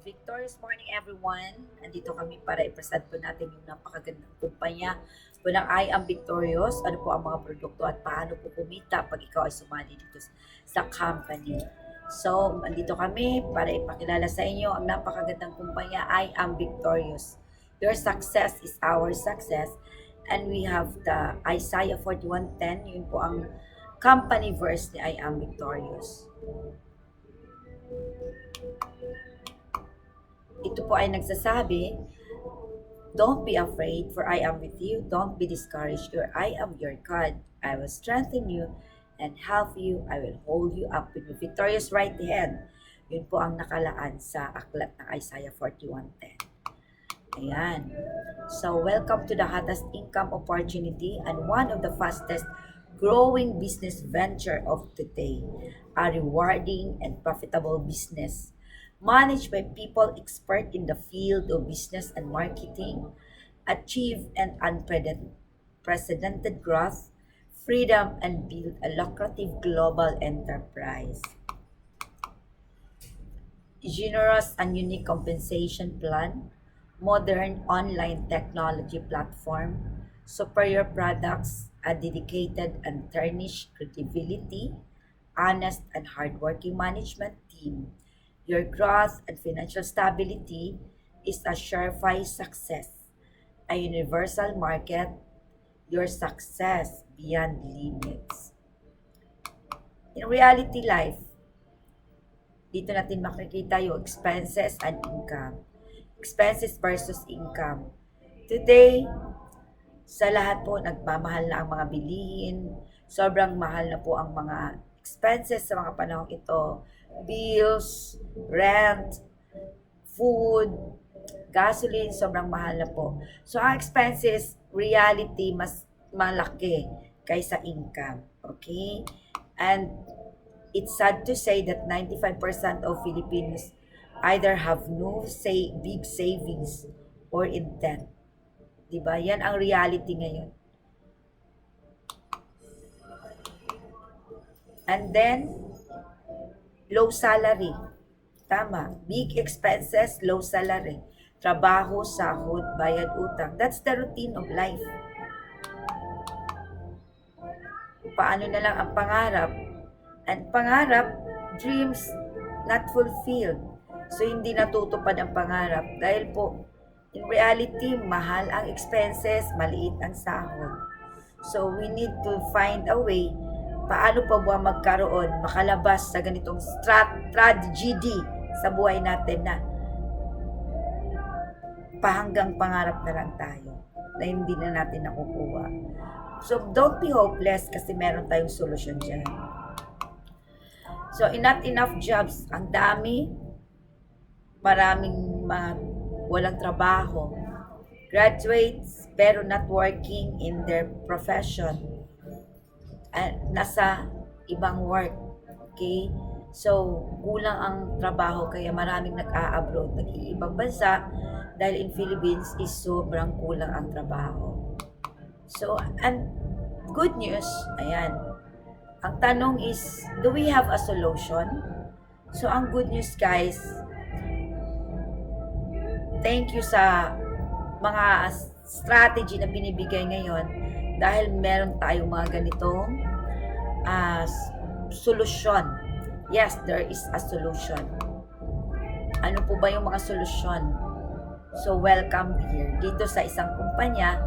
Victorious morning everyone. Andito kami para i-present po natin yung napakagandang kumpanya po ng I Am Victorious. Ano po ang mga produkto at paano po kumita pag ikaw ay sumali dito sa company. So, andito kami para ipakilala sa inyo ang napakagandang kumpanya I Am Victorious. Your success is our success. And we have the Isaiah 41:10. Yun po ang company verse ni I Am Victorious. Ito po ay nagsasabi, don't be afraid, for I am with you. Don't be discouraged, for I am your God. I will strengthen you and help you. I will hold you up with my victorious right hand. Yun po ang nakalaan sa aklat ng Isaiah 41:10. Ayan. So, welcome to the hottest income opportunity and one of the fastest growing business venture of today. A rewarding and profitable business managed by people expert in the field of business and marketing, achieve an unprecedented growth, freedom, and build a lucrative global enterprise. Generous and unique compensation plan, modern online technology platform, superior products, a dedicated and tarnished credibility, honest and hardworking management team. Your growth and financial stability is a surefire success. A universal market, your success beyond limits. In reality life, dito natin makikita yung expenses and income. Expenses versus income. Today, sa lahat po, nagmamahal na ang mga bilihin. Sobrang mahal na po ang mga expenses sa mga panahong ito. Bills, rent, food, gasoline, sobrang mahal na po. So, ang expenses, reality, mas malaki kaysa income. Okay? And it's sad to say that 95% of Filipinos either have no big savings or in debt. Diba? Yan ang reality ngayon. And then, low salary. Tama. Big expenses, low salary. Trabaho, sahod, bayad, utang. That's the routine of life. Paano na lang ang pangarap? And pangarap, dreams not fulfilled. So, hindi natutupad ang pangarap. Dahil po, in reality, mahal ang expenses, maliit ang sahod. So, we need to find a way paano pa ba magkaroon, makalabas sa ganitong tragedy sa buhay natin na pahanggang pangarap na lang tayo na hindi na natin nakukuha. So, don't be hopeless kasi meron tayong solusyon dyan. So, not enough jobs. Ang dami. Maraming walang trabaho. Graduates pero not working in their profession. Nasa ibang work. Okay? So, kulang ang trabaho kaya maraming nag-a-abroad, nag-iibang bansa dahil in Philippines is sobrang kulang ang trabaho. So, and good news, ayan. Ang tanong is, do we have a solution? So, ang good news guys, thank you sa mga strategy na binibigay ngayon dahil meron tayong mga ganitong solusyon. Yes, there is a solution. Ano po ba yung mga solusyon? So, welcome here dito sa isang kumpanya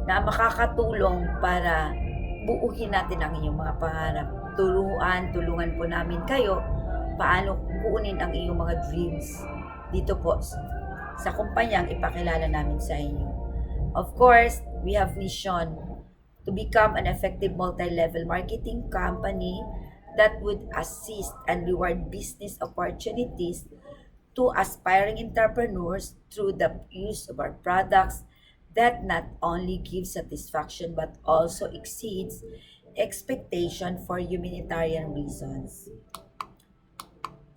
na makakatulong para buuhin natin ang inyong mga pangarap. Tulungan po namin kayo paano kukunin ang iyong mga dreams dito po sa kumpanyang ipakilala namin sa inyo. Of course, we have vision to become an effective multi-level marketing company that would assist and reward business opportunities to aspiring entrepreneurs through the use of our products that not only gives satisfaction but also exceeds expectation for humanitarian reasons.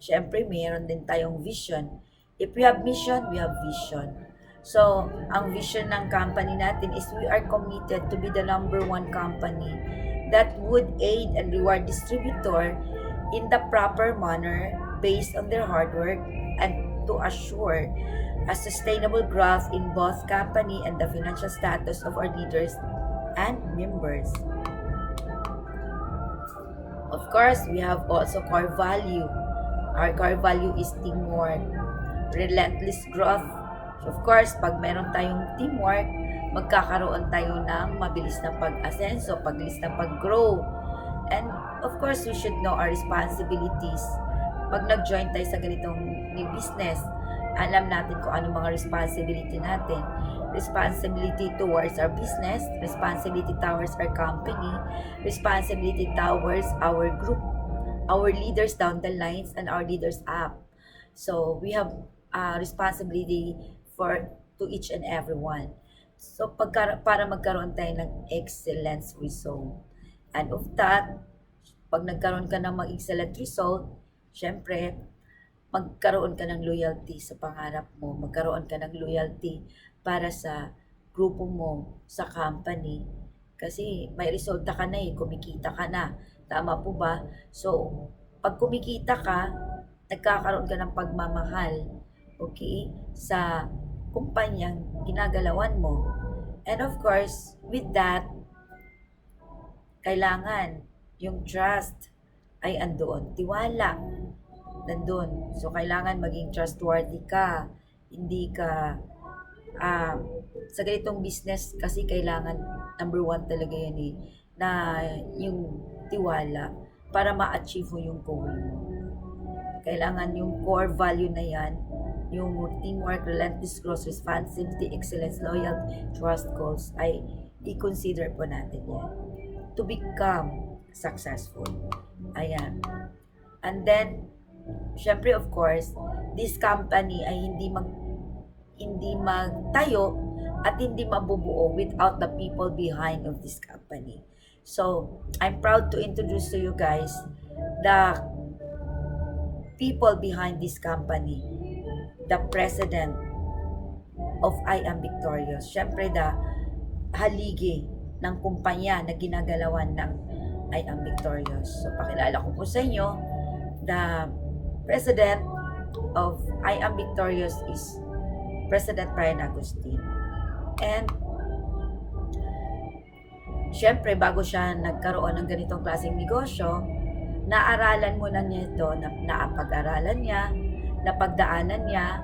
Siyempre, mayroon din tayong vision. If we have mission, we have vision. So, ang vision ng company natin is we are committed to be the number one company that would aid and reward distributor in the proper manner based on their hard work and to assure a sustainable growth in both company and the financial status of our leaders and members. Of course, we have also core value. Our core value is teamwork, relentless growth. So of course, pag meron tayong teamwork, magkakaroon tayo ng mabilis na pag-asenso, pagbilis na pag-grow. And of course, we should know our responsibilities. Pag nag-join tayo sa ganitong new business, alam natin kung ano mga responsibility natin. Responsibility towards our business, responsibility towards our company, responsibility towards our group, our leaders down the lines, and our leaders up. So we have responsibility to each and every one. So para magkaroon tayo ng excellence result. And of that, pag nagkaroon ka ng excellent result, syempre, magkaroon ka ng loyalty sa pangarap mo, magkaroon ka ng loyalty para sa grupo mo, sa company. Kasi may resulta ka na kumikita ka na. Tama po ba? So, pag kumikita ka, nagkakaroon ka ng pagmamahal, okay, sa kumpanyang ginagalawan mo. And of course, with that, kailangan yung trust ay andoon. Tiwala, nandun. So, kailangan maging trustworthy ka. Hindi ka, sa ganitong business kasi kailangan, number one talaga yan na yung tiwala para ma-achieve mo yung goal mo. Kailangan yung core value na yan, yung teamwork, relentless growth, responsibility, excellence, loyalty, trust goals, ay i-consider po natin yan to become successful. Ayan. And then, syempre of course, this company ay hindi magtayo at hindi mabubuo without the people behind of this company. So, I'm proud to introduce to you guys the people behind this company, the president of I Am Victorious. Syempre, the haligi ng kumpanya na ginagalawan ng I Am Victorious. So, pakilala ko po sa inyo, the president of I Am Victorious is President Brian Agustin. And syempre, bago siya nagkaroon ng ganitong klaseng negosyo, naaralan muna niya ito, napag-aralan niya, napagdaanan niya,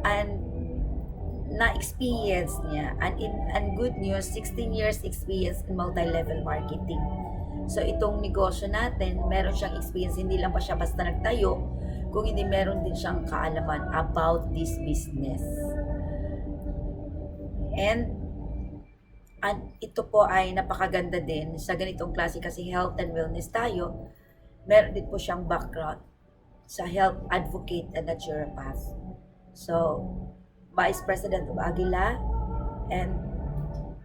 and na-experience niya. And good news, 16 years experience in multi-level marketing. So, itong negosyo natin, meron siyang experience, hindi lang pa siya basta nagtayo, kung hindi meron din siyang kaalaman about this business. And ito po ay napakaganda din sa ganitong klase kasi health and wellness tayo. Meron din po siyang background sa health advocate and naturopath. So, Vice President of Aguila and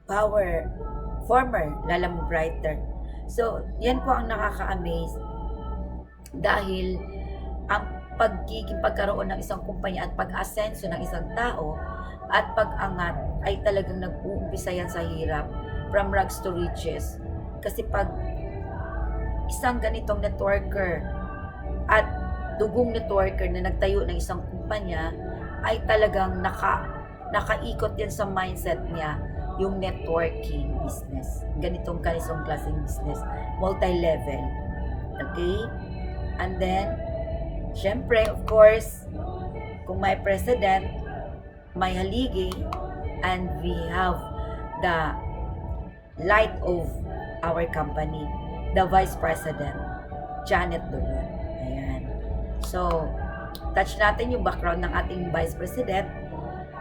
former Lalamove Writer. So, yan po ang nakaka-amaze dahil ang pagkaroon ng isang kumpanya at pag-asenso ng isang tao at pag-angat ay talagang nag-uumpisa yan sa hirap, from rags to riches. Kasi pag isang ganitong networker at dugong networker na nagtayo ng isang kumpanya, ay talagang nakaikot yan sa mindset niya yung networking business. Ganitong kanisong klaseng business, multi-level. Okay? And then, syempre, of course, kung may president, may haligi, and we have the light of our company, the Vice President, Janet Dolon. Ayan. So, touch natin yung background ng ating Vice President,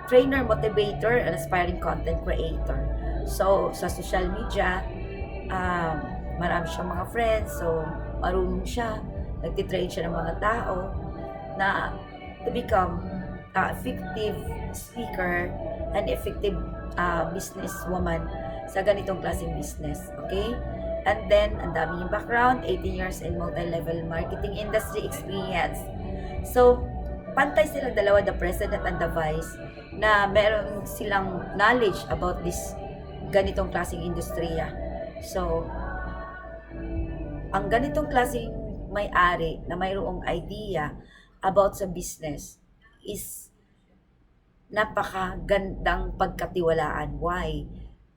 trainer, motivator, and aspiring content creator. So, sa social media, marami siyang mga friends, so marunong siya, nagtitrain siya ng mga tao na to become effective speaker and effective businesswoman sa ganitong klaseng business. Okay? And then, ang dami yung background, 18 years in multi-level marketing industry experience. So, pantay silang dalawa, the president and the vice, na meron silang knowledge about this ganitong klaseng industriya. So, ang ganitong klaseng may-ari na mayroong idea about sa business, is napakagandang pagkatiwalaan. Why?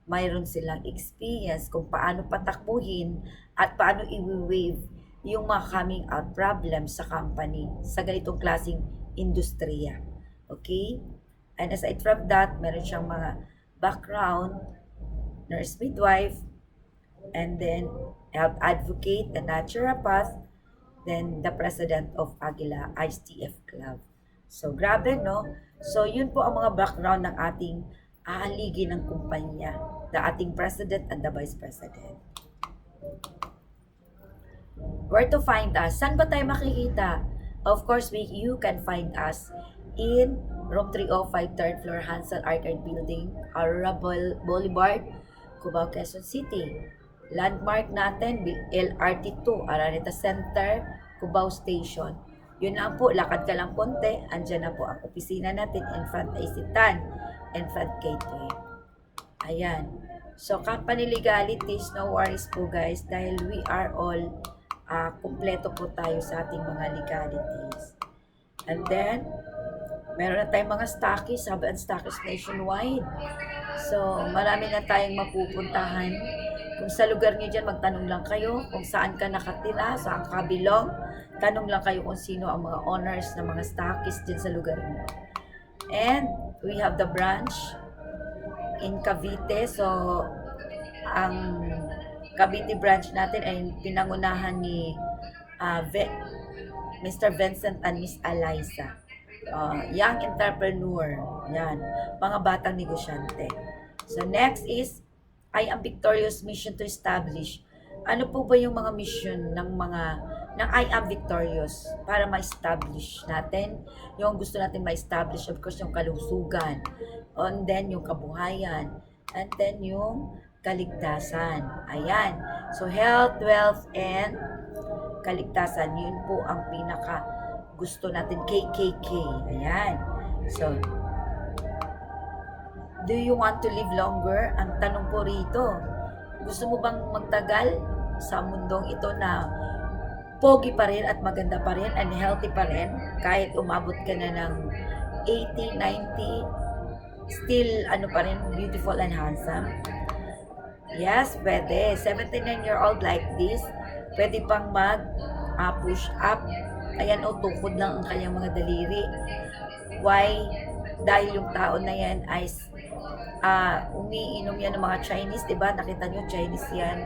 Mayroon silang experience kung paano patakbuhin at paano i-wave yung mga coming out problems sa company sa ganitong klaseng industriya. Okay? And aside from that, meron siyang mga background, nurse midwife, and then health advocate, a naturopath, then the president of Aguila ISTF Club. So, grabe, no? So, yun po ang mga background ng ating aaligi ng kumpanya, the ating president and the vice president. Where to find us? Saan ba tayo makikita? Of course, you can find us in room 305, 3rd floor, Hansel Arcade Building, Aurora Boulevard, Cubao, Quezon City. Landmark natin, LRT 2, Araneta Center, Cubao Station. Yun lang po, lakad ka lang konti, andyan na po ang opisina natin, in front Isitan, in front Gateway. Ayan. So, company legalities, no worries po guys, dahil we are all kumpleto po tayo sa ating mga legalities. And then, meron na tayong mga stockies, hub and stockies nationwide. So, marami na tayong mapupuntahan. Kung sa lugar niyo dyan, magtanong lang kayo kung saan ka nakatira, saan ka belong. Tanong lang kayo kung sino ang mga owners ng mga stockies dyan sa lugar niyo. And we have the branch in Cavite. So, ang Cavite branch natin ay pinangunahan ni Mr. Vincent and Miss Eliza. Young entrepreneur. Yan. Mga batang negosyante. So, next is I am Victorious mission to establish. Ano po ba yung mga mission ng I am Victorious para ma-establish natin yung gusto natin ma-establish, of course, yung kalusugan, and then yung kabuhayan, and then yung kaligtasan. Ayan. So, health, wealth, and kaligtasan. Yun po ang pinaka gusto natin, KKK. Ayan. So, do you want to live longer? Ang tanong po rito, gusto mo bang magtagal sa mundong ito na pogi pa rin at maganda pa rin and healthy pa rin kahit umabot ka na ng 80, 90, still pa rin, beautiful and handsome? Yes, pwede. 79-year-old like this, pwede pang push up. Ayan, tukod lang ang kanyang mga daliri. Why? Dahil yung tao na yan ay umiinom yan ng mga Chinese, diba? Nakita nyo, Chinese yan.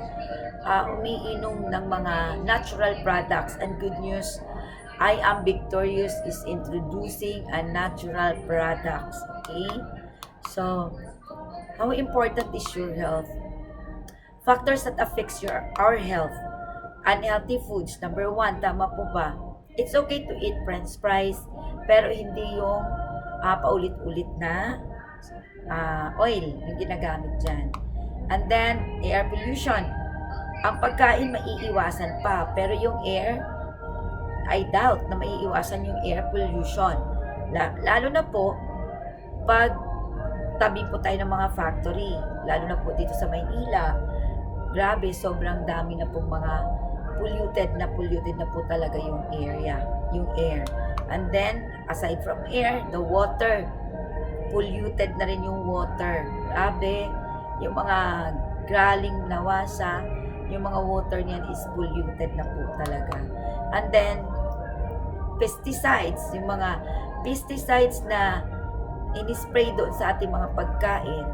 Umiinom ng mga natural products. And good news, I am Victorious is introducing a natural products. Okay? So, how important is your health? Factors that affects our health. Unhealthy foods. Number 1, tama po ba? It's okay to eat french fries, pero hindi yung paulit-ulit na oil yung ginagamit dyan. And then, air pollution. Ang pagkain maiiwasan pa, pero yung air, I doubt na maiiwasan yung air pollution. Lalo na po, pag tabi po tayo ng mga factory, lalo na po dito sa Maynila, grabe, sobrang dami na pong mga polluted na po talaga yung air. And then, aside from air, the water, polluted na rin yung water. Grabe, yung mga galing nawasa, yung mga water niyan is polluted na po talaga. And then, pesticides, yung mga pesticides na in-spray doon sa ating mga pagkain,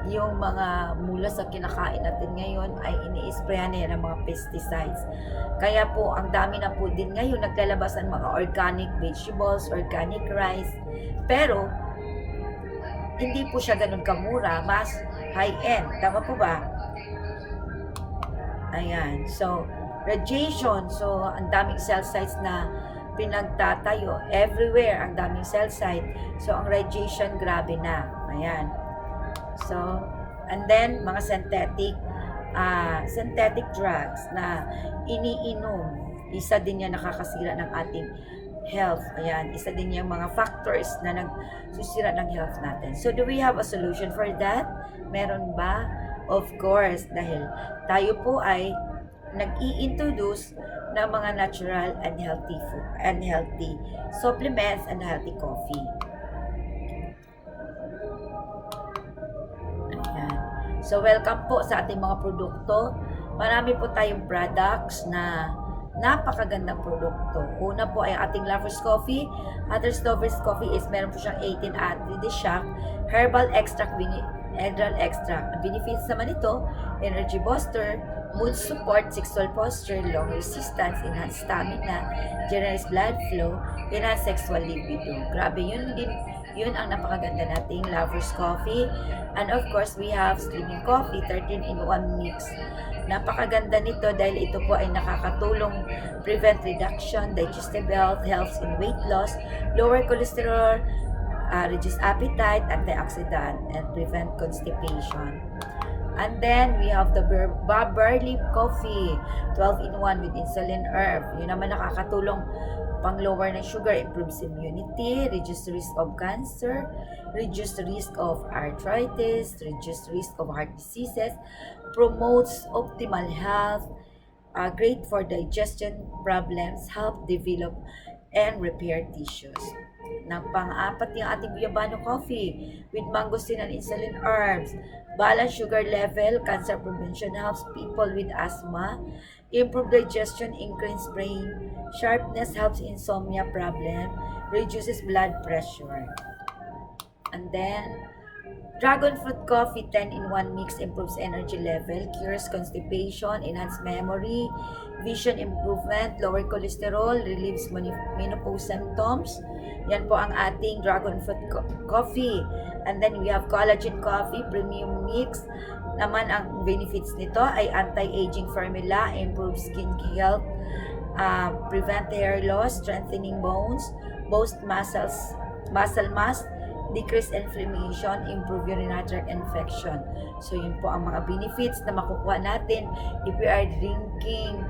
yung mga mula sa kinakain natin ngayon ay ini-sprayan na yan ng mga pesticides. Kaya po, ang dami na po din ngayon naglalabas ang mga organic vegetables, organic rice. Pero, hindi po siya ganun kamura, mas high-end. Tama po ba? Ayan. So, radiation. So, ang daming cell sites na pinagtatayo. Everywhere, ang daming cell site. So, ang radiation, grabe na. Ayan. So, and then, mga synthetic drugs na iniinom. Isa din yan nakakasira ng ating health. Ayan, isa din yung mga factors na nagsusira ng health natin. So, do we have a solution for that? Meron ba? Of course, dahil tayo po ay nag-i-introduce ng mga natural and healthy food and healthy supplements and healthy coffee. Ayan. So, welcome po sa ating mga produkto. Marami po tayong products na napakagandang produkto. Una po ay ating Lovers Coffee. Others Lovers Coffee is meron po siyang 18 Aphrodisiac Herbal Extract Herbal Extract. Ang benefits naman ito, energy booster, mood support, sexual posture, long resistance, enhanced stamina, generous blood flow, enhanced sexual libido. Grabe, yun ang napakaganda nating Lovers Coffee. And of course, we have Slimming Coffee, 13-in-1 mix. Napakaganda nito dahil ito po ay nakakatulong prevent reduction, digestive health, helps in weight loss, lower cholesterol, reduce appetite, antioxidant, and prevent constipation. And then, we have the barley coffee, 12-in-1 with insulin herb. Yun naman nakakatulong pang-lower ng sugar, improves immunity, reduce the risk of cancer, reduce the risk of arthritis, reduce the risk of heart diseases, promotes optimal health, great for digestion problems, help develop and repair tissues. Ng pang-apat yung ating Guyabano coffee with mangosteen and insulin herbs. Balance sugar level, cancer prevention, helps people with asthma, improve digestion, increase brain sharpness, helps insomnia problem, reduces blood pressure. And then, Dragon fruit coffee 10-in-1 mix improves energy level, cures constipation, enhances memory, vision improvement, lower cholesterol, relieves menopause symptoms. Yan po ang ating dragon fruit coffee. And then we have collagen coffee premium mix. Naman ang benefits nito ay anti-aging formula, improves skin health, prevent hair loss, strengthening bones, boost muscle mass, decrease inflammation, improve urinary tract infection. So, yun po ang mga benefits na makukuha natin if we are drinking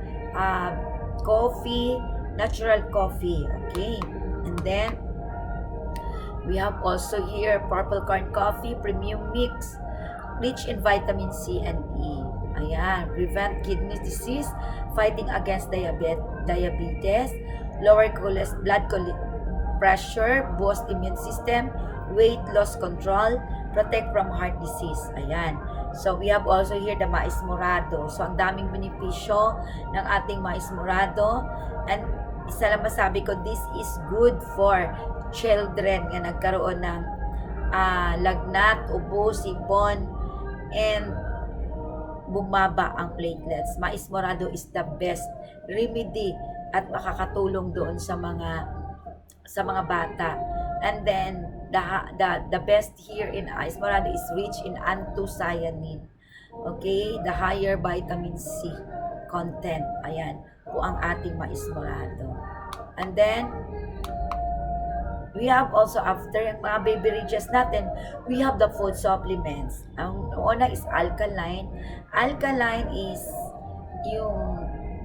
coffee, natural coffee. Okay? And then, we have also here purple corn coffee, premium mix, rich in vitamin C and E. Ayan, prevent kidney disease, fighting against diabetes, lower blood pressure, boost immune system, weight loss control, protect from heart disease. Ayan. So, we have also here the mais morado. So, ang daming benepisyo ng ating mais morado. And isa lang masabi ko, this is good for children na nagkaroon ng lagnat, ubo, sipon, and bumaba ang platelets. Mais morado is the best remedy at makakatulong doon sa mga bata. And then the best here in mais morado is rich in anthocyanin. Okay, the higher vitamin C content. Ayan po ang ating mais morado. And then we have also, after yung mga beverages natin, we have the food supplements. Ang una is alkaline. Alkaline is yung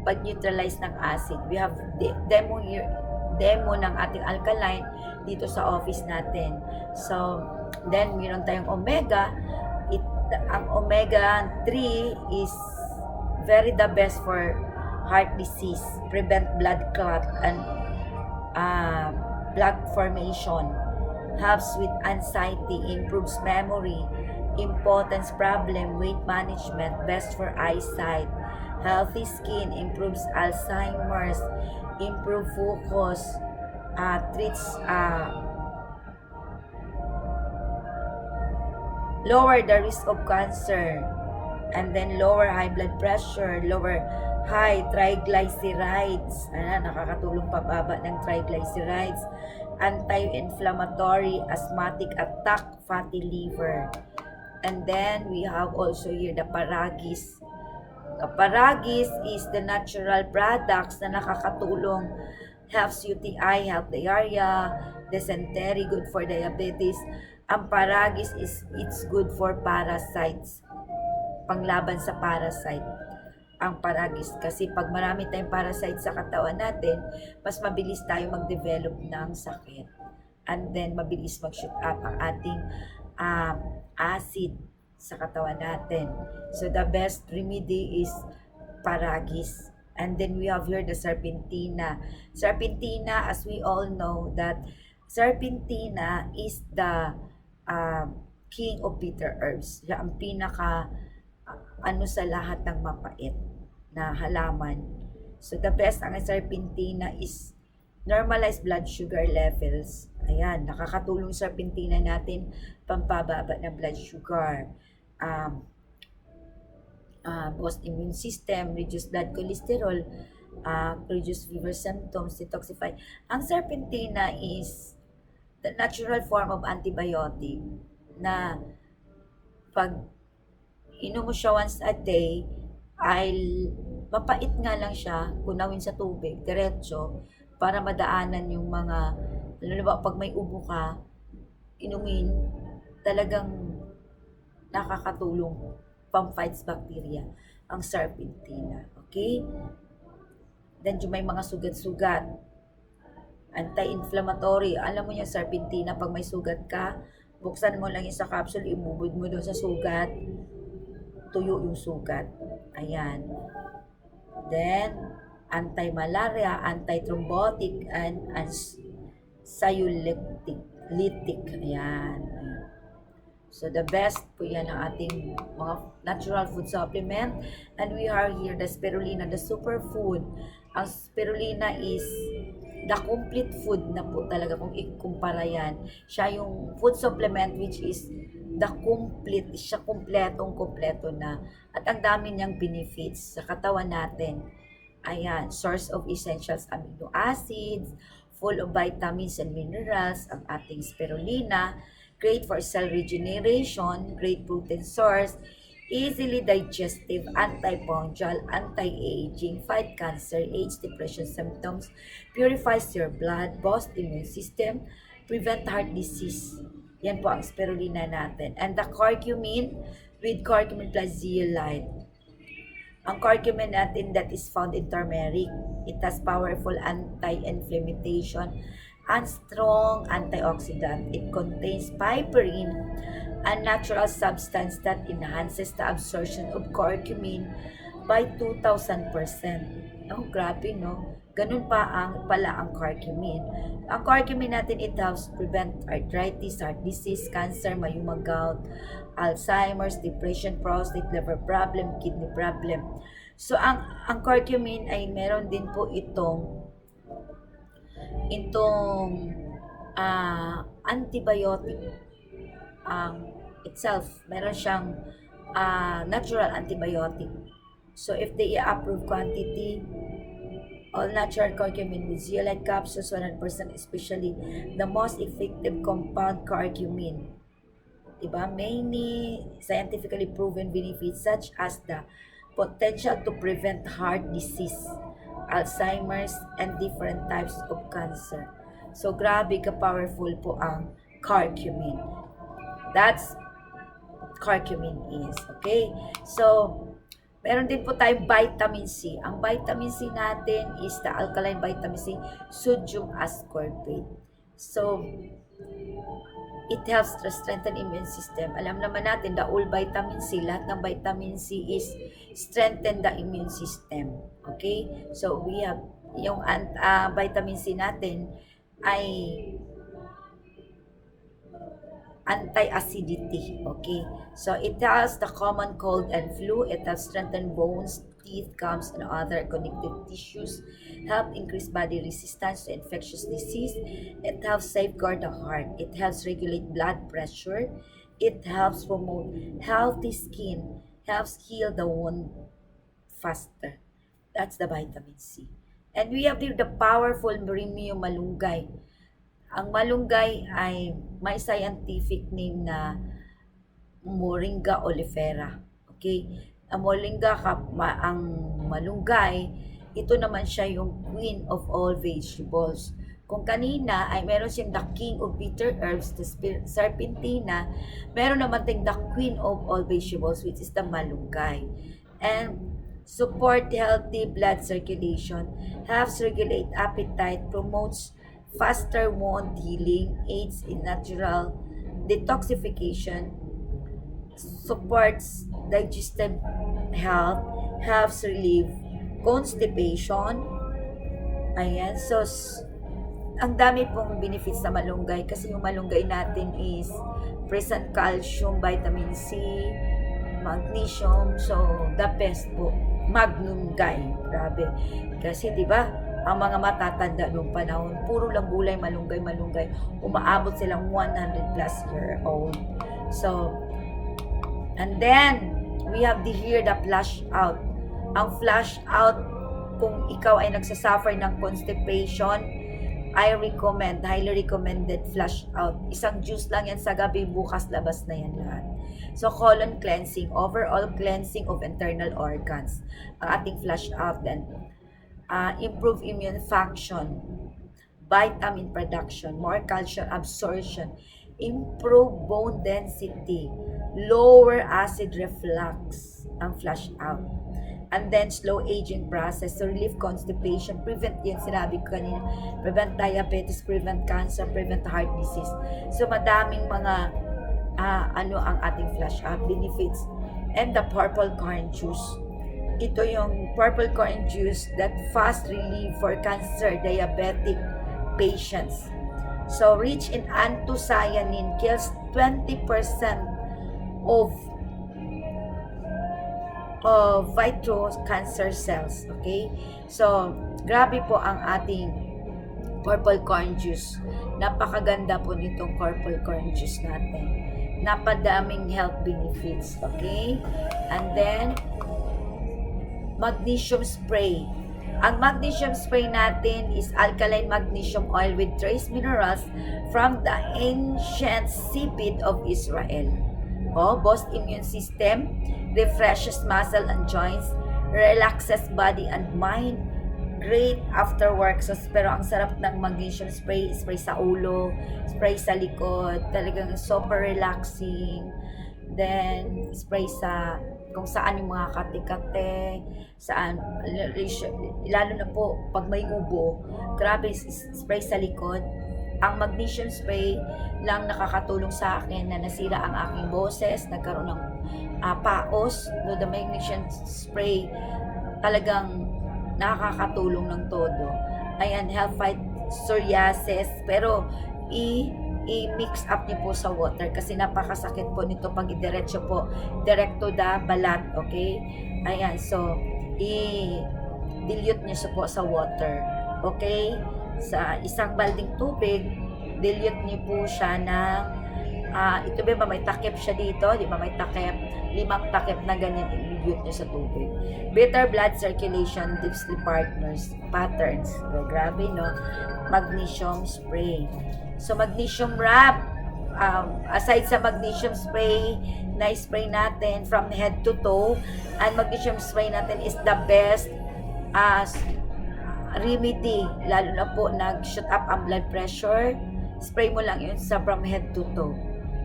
pag-neutralize ng acid. We have demo ng ating alkaline dito sa office natin. So, then meron tayong omega. Ang omega 3 is very the best for heart disease, prevent blood clot and plaque formation, helps with anxiety, improves memory, impotence problem, weight management, best for eyesight, healthy skin, improves Alzheimer's, improve focus, treats lower the risk of cancer, and then lower high blood pressure, lower high triglycerides, nakakatulong pababa ng triglycerides, anti-inflammatory, asthmatic attack, fatty liver. And then we have also here the paragis. The paragis is the natural products na nakakatulong, helps UTI, help diarrhea, dysentery, good for diabetes. Ang paragis it's good for parasites, panglaban sa parasite. Ang paragis kasi pag marami tayong parasite sa katawan natin, mas mabilis tayo mag-develop ng sakit. And then mabilis mag-shoot up ang ating acid sa katawan natin. So the best remedy is paragis. And then we have here the Serpentina. Serpentina, as we all know, that Serpentina is the uh, king of bitter herbs. Siya ang pinaka ano sa lahat ng mapait na halaman. So the best ang Serpentina is normalized blood sugar levels. Ayan, nakakatulong Serpentina natin pampababa ng blood sugar. Boost immune system, reduce blood cholesterol, reduce fever symptoms, detoxify. Ang Serpentina is the natural form of antibiotic na pag inom mo siya once a day, ay mapait nga lang siya, kunawin sa tubig, diretso, para madaanan yung mga, lalo ba pag may ubo ka, inumin, talagang nakakatulong pang-fights bacteria ang Serpentina. Okay? Then yung may mga sugat-sugat, anti-inflammatory. Alam mo yung Serpentina, pag may sugat ka, buksan mo lang yung sa capsule, ibubod mo doon sa sugat, tuyo yung sugat. Ayan. Then, anti-malaria, anti-thrombotic, and anxiolytic. Ayan. So, the best po yan ang ating mga natural food supplement. And we are here, the spirulina, the superfood. Ang spirulina is the complete food na po talaga kung ikumpara yan. Siya yung food supplement which is the complete, siya kompleto na. At ang dami niyang benefits sa katawan natin. Ayan, source of essentials amino acids, full of vitamins and minerals, ang ating spirulina, great for cell regeneration, great protein source, easily digestive, anti-fungal, anti-aging, fight cancer, age, depression symptoms, purifies your blood, boosts immune system, prevent heart disease. Yan po ang spirulina natin. And the curcumin with curcumin plus zeolite. Ang curcumin natin that is found in turmeric. It has powerful anti-inflammation and strong antioxidant. It contains piperine, a natural substance that enhances the absorption of curcumin by 2,000%. Oh, grabe, no? Ganun pala ang curcumin. Ang curcumin natin, it helps prevent arthritis, heart disease, cancer, mayumang gout, Alzheimer's, depression, prostate, liver problem, kidney problem. So, ang curcumin ay meron din po itong antibiotic itself. Meron siyang natural antibiotic. So, if they approve quantity, all natural curcumin with zeolite capsules, 100%, especially the most effective compound curcumin. Diba? Many scientifically proven benefits such as the potential to prevent heart disease, Alzheimer's, and different types of cancer. So, grabe ka-powerful po ang curcumin. That's curcumin is. Okay? So, meron din po tayong vitamin C. Ang vitamin C natin is the alkaline vitamin C, sodium ascorbate. So, it helps to strengthen immune system. Alam naman natin, the whole vitamin C, lahat ng vitamin C is strengthen the immune system. Okay? So, we have, yung vitamin C natin ay anti-acidity. Okay? So, it has the common cold and flu. It has strengthened bones, teeth, gums, and other connective tissues. Help increase body resistance to infectious disease. It helps safeguard the heart. It helps regulate blood pressure. It helps promote healthy skin. Helps heal the wound faster. That's the vitamin C. And we have the powerful premium malunggay. Ang malunggay ay may scientific name na Moringa oleifera. Okay? Ang malunggay, ito naman siya yung queen of all vegetables. Kung kanina ay meron siyang the king of bitter herbs, the Serpentina, meron naman ting the queen of all vegetables, which is the malunggay. And support healthy blood circulation, helps regulate appetite, promotes faster wound healing, aids in natural detoxification, supports digestive health, helps relieve constipation. Ayan, so ang dami pong benefits sa malunggay kasi yung malunggay natin is present calcium, vitamin C, magnesium, so the best po. Magnumgay, grabe. Kasi 'di ba, ang mga matatanda noong panahon, puro lang gulay, malunggay, umaabot silang 100 plus year old. So, and then, we have the flush out. Ang flush out, kung ikaw ay nagsasuffer ng constipation, I recommend, highly recommended flush out. Isang juice lang yan sa gabi, bukas labas na yan lahat. So, colon cleansing, overall cleansing of internal organs. Ang ating flush out then. Improve immune function, vitamin production, more calcium absorption, improve bone density, lower acid reflux, ang flush out. And then, slow aging process, so relieve constipation, prevent yun, sinabi ko kanina, prevent diabetes, prevent cancer, prevent heart disease. So, madaming mga, ang ating flush out benefits. And the purple corn juice. Ito yung purple corn juice that fast relief for cancer, diabetic patients. So, rich in anthocyanin, kills 20% of vital cancer cells. Okay? So, grabe po ang ating purple corn juice. Napakaganda po nitong purple corn juice natin. Napadaming health benefits. Okay? And then, magnesium spray. Ang magnesium spray natin is alkaline magnesium oil with trace minerals from the ancient seabed of Israel. Boosts immune system, refreshes muscle and joints, relaxes body and mind, great after work. So, pero ang sarap ng magnesium spray, spray sa ulo, spray sa likod, talagang super relaxing. Then, spray sa kung saan yung mga kate-kate, saan, lalo na po pag may ubo, grabe, spray sa likod. Ang magnesium spray lang nakakatulong sa akin na nasira ang aking boses, nagkaroon ng paos. No, the magnesium spray talagang nakakatulong ng todo. Ayan, help fight psoriasis, pero i-mix up niyo po sa water kasi napakasakit po nito pag idiretso po direkto da balat, okay? Ayan, so i-dilute niyo po sa water, okay? Sa isang balding tubig, dilute niyo po siya ng ito ba may takip siya dito, di ba may takip, 5 takip na ganyan, i-dilute niyo sa tubig. Better blood circulation, deep sleep patterns. So, grabe, no? Magnesium spray. So, magnesium wrap, aside sa magnesium spray na spray natin from head to toe, and magnesium spray natin is the best remedy, lalo na po nag-shoot up ang blood pressure, spray mo lang yun sa from head to toe.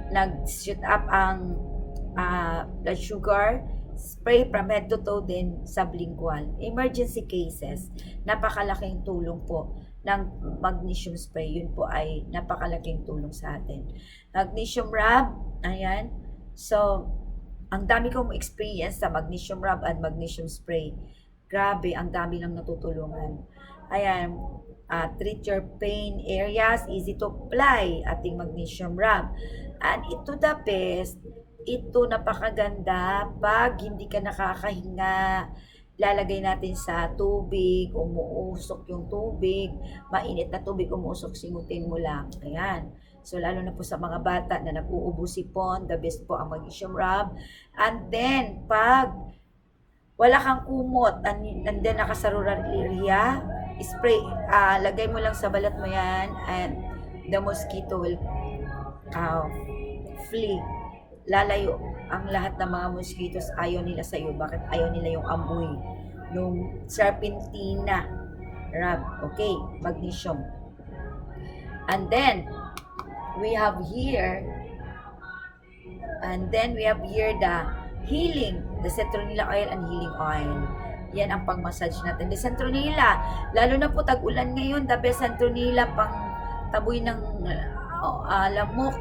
Nag-shoot up ang blood sugar, spray from head to toe din sublingual. Emergency cases, napakalaking tulong po ng magnesium spray. Yun po ay napakalaking tulong sa atin. Magnesium rub, ayan. So, ang dami kong experience sa magnesium rub and magnesium spray. Grabe, ang dami lang natutulungan. Ayan, treat your pain areas, easy to apply, ating magnesium rub. And ito the best, ito napakaganda pag hindi ka nakakahinga, lalagay natin sa tubig, umuusok yung tubig, mainit na tubig, umuusok, singutin mo lang. Ayan. So, lalo na po sa mga bata na nag-uubo sipon, the best po ang magnesium rub. And then, pag wala kang kumot, and then nakasarural area, spray, lagay mo lang sa balat mo yan, and the mosquito will flee. Lalayo ang lahat ng mga mosquitoes, ayaw nila sa iyo. Bakit ayaw nila yung amoy? Yung serpentina rub. Okay, magnesium. And then, we have here the healing, the citronella oil and healing oil. Yan ang pang-massage natin. The citronella, lalo na po tag-ulan ngayon, the best citronella pang taboy ng lamok.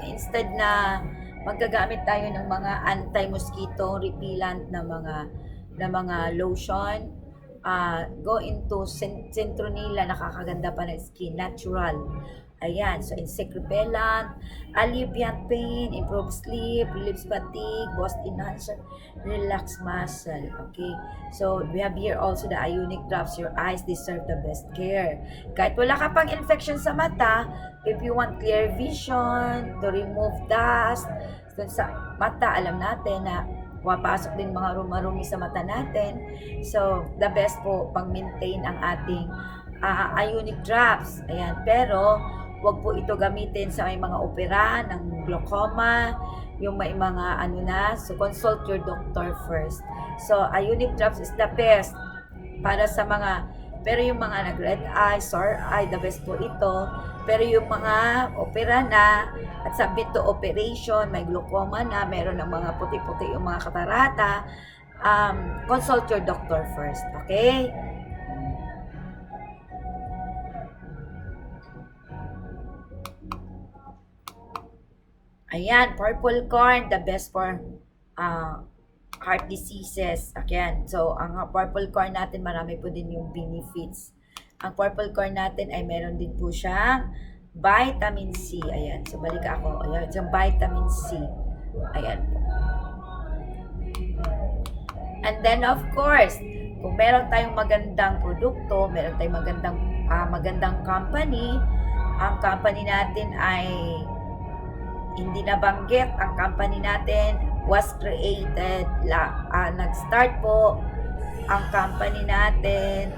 Instead na magagamit tayo ng mga anti-mosquito repellent na mga lotion, go into Centronilla, nakakaganda pa ng skin, natural. Ayan, so insect repellent, alleviate pain, improve sleep, relieves fatigue, boost enhancer, relax muscle. Okay, so we have here also the Ionic drops. Your eyes deserve the best care. Kahit wala ka pang infection sa mata, if you want clear vision, to remove dust, dun sa mata, alam natin na pumapasok din mga rumarumi sa mata natin. So, the best po pang-maintain ang ating Ionic drops. Ayan, pero wag po ito gamitin sa may mga opera ng glaucoma, yung may mga so consult your doctor first. So, Ionic drops is the best para sa mga, pero yung mga nag-red eye, sore eye, the best po ito. Pero yung mga opera na at subject to operation, may glaucoma na, meron ng mga puti-puti yung mga katarata, consult your doctor first, okay? Ayan, purple corn, the best for heart diseases. Ayan, so ang purple corn natin, marami po din yung benefits. Ang purple corn natin ay meron din po siyang vitamin C. Ayan, so balik ako. Ayan, yung vitamin C. Ayan po. And then of course, kung meron tayong magandang produkto, meron tayong magandang company, ang company natin ay hindi nabanggit. Ang company natin was created, nag-start po ang company natin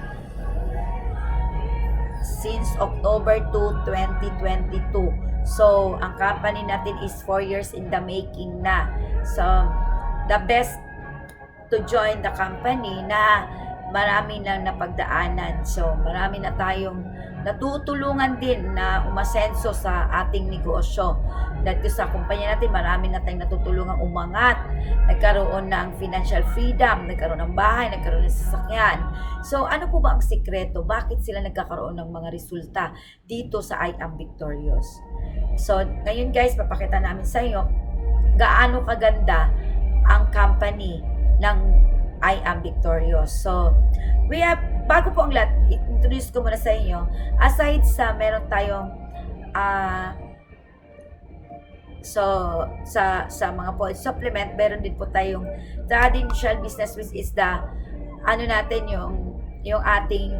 since October 2, 2022. So, ang company natin is 4 years in the making na. So, the best to join the company na marami nang napagdaanan. So, marami na tayong natutulungan din na umasenso sa ating negosyo. Dahil sa kumpanya natin, marami na tayong natutulungan umangat. Nagkaroon ng financial freedom, nagkaroon ng bahay, nagkaroon ng sasakyan. So, ano po ba ang sikreto? Bakit sila nagkakaroon ng mga resulta dito sa I Am Victorious? So, ngayon guys, papakita namin sa iyo gaano kaganda ang company ng I Am Victorious. So, bago po ang lahat, introduce ko muna sa inyo, aside sa meron tayong sa mga po supplement, meron din po tayong traditional business, which is the natin yung ating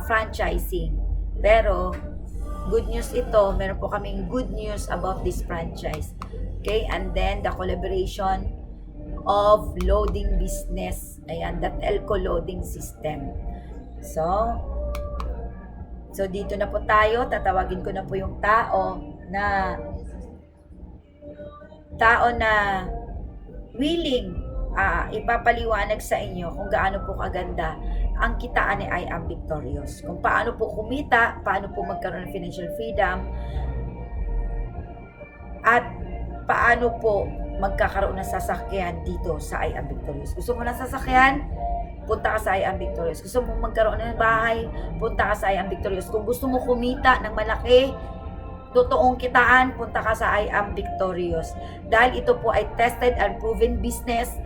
franchising. Pero good news ito, meron po kaming good news about this franchise. Okay, and then the collaboration of loading business. Ayan, that Telco loading system. So dito na po tayo. Tatawagin ko na po yung tao na willing ipapaliwanag sa inyo kung gaano po kaganda ang kitaan ni I Am Victorious. Kung paano po kumita, paano po magkaroon ng financial freedom, at paano po magkakaroon ng sasakyan dito sa I Am Victorious. Gusto mo ng sasakyan? Punta ka sa I Am Victorious. Gusto mo magkaroon ng bahay? Punta ka sa I Am Victorious. Kung gusto mo kumita ng malaki, totoong kitaan, punta ka sa I Am Victorious. Dahil ito po ay tested and proven business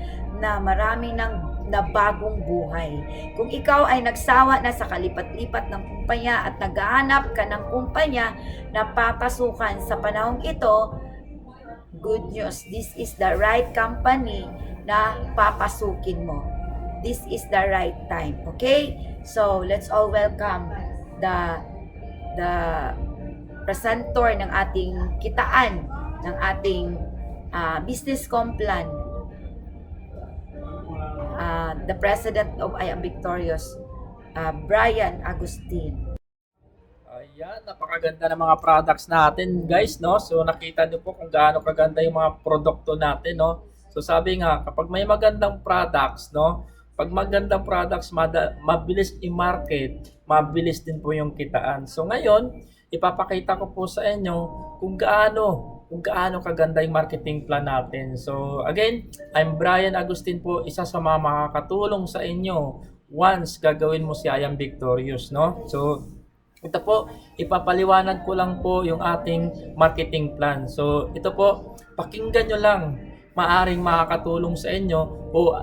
na marami ng nabagong buhay. Kung ikaw ay nagsawa na sa kalipat-lipat ng kumpanya at naghahanap ka ng kumpanya na papasukan sa panahong ito, good news, this is the right company na papasukin mo. This is the right time. Okay? So, let's all welcome the presenter ng ating kitaan, ng ating business plan, the president of I Am Victorious, Brian Agustin. Ayan, napakaganda ng mga products natin, guys, no? So nakita niyo po kung gaano kaganda yung mga produkto natin, no? So sabi nga, kapag may magandang products, no? Pag magandang products, mabilis i-market, mabilis din po yung kitaan. So ngayon, ipapakita ko po sa inyo kung gaano kaganda yung marketing plan natin. So again, I'm Brian Agustin po, isa sa mga makakatulong sa inyo once gagawin mo si I Am Victorious, no? So ito po, ipapaliwanag ko lang po yung ating marketing plan. So ito po, pakinggan nyo lang, maaring makakatulong sa inyo o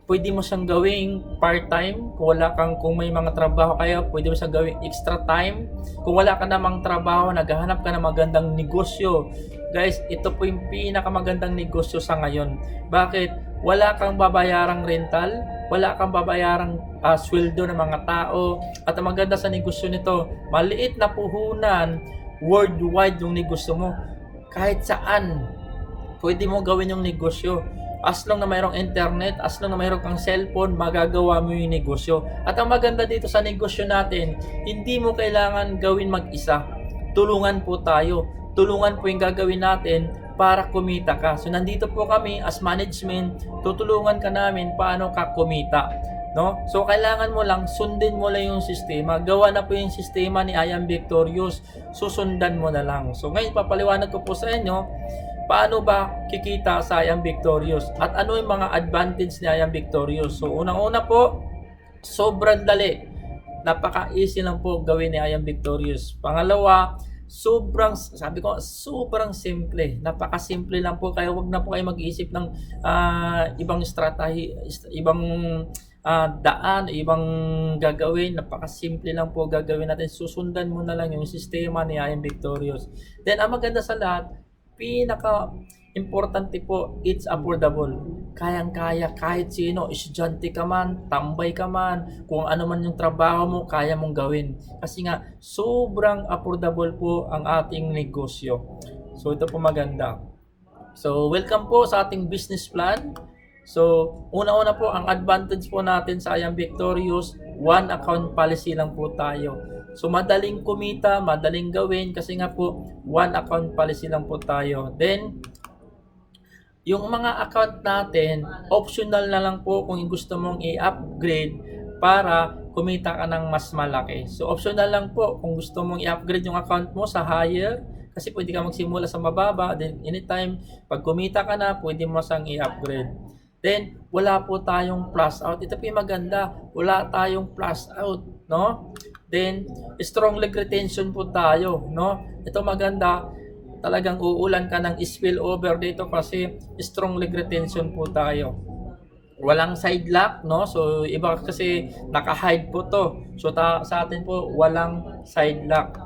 pwede mo siyang gawing part-time. Kung may mga trabaho kayo, pwede mo siyang gawing extra time. Kung wala ka namang trabaho, naghahanap ka ng magandang negosyo. Guys, ito po yung pinakamagandang negosyo sa ngayon. Bakit? Wala kang babayarang rental, wala kang babayarang sweldo ng mga tao. At ang maganda sa negosyo nito, maliit na puhunan, worldwide yung negosyo mo. Kahit saan, pwede mo gawin yung negosyo. As long na mayroong internet, as long na mayroong kang cellphone, magagawa mo yung negosyo. At ang maganda dito sa negosyo natin, hindi mo kailangan gawin mag-isa. Tulungan po tayo. Tulungan po yung gagawin natin para kumita ka. So nandito po kami as management, tutulungan ka namin paano ka kumita. No? So kailangan mo lang, sundin mo lang yung sistema. Gawa na po yung sistema ni I Am Victorious. Susundan mo na lang. So ngayon papaliwanag ko po sa inyo, paano ba kikita sa I Am Victorious? At ano yung mga advantage ni I Am Victorious? So unang-una po, sobrang dali. Napaka-easy lang po gawin ni I Am Victorious. Pangalawa, sobrang simple. Napaka-simple lang po. Kaya wag na po kayo mag-isip ng ibang strategy, ibang daan, ibang gagawin. Napaka-simple lang po gagawin natin. Susundan mo na lang yung sistema ni I Am Victorious. Then, ang maganda sa lahat, pinaka-importante po, it's affordable. Kayang-kaya kahit sino, estudyante ka man, tambay ka man, kung ano man yung trabaho mo, kaya mong gawin. Kasi nga, sobrang affordable po ang ating negosyo. So, ito po maganda. So, welcome po sa ating business plan. So, una-una po, ang advantage po natin sa I Am Victorious, one account policy lang po tayo. So, madaling kumita, madaling gawin kasi nga po, one account policy lang po tayo. Then, yung mga account natin, optional na lang po kung gusto mong i-upgrade para kumita ka ng mas malaki. So, optional lang po kung gusto mong i-upgrade yung account mo sa higher kasi pwede ka magsimula sa mababa. Then, anytime, pag kumita ka na, pwede mo sang i-upgrade. Then, wala po tayong plus out. Ito po yung maganda. Wala tayong plus out, no? Then, strong leg retention po tayo, no? Ito maganda. Talagang uulan ka ng spillover dito kasi strong leg retention po tayo. Walang side lock, no? So, iba kasi naka-hide po to. So, sa atin po, walang side lock.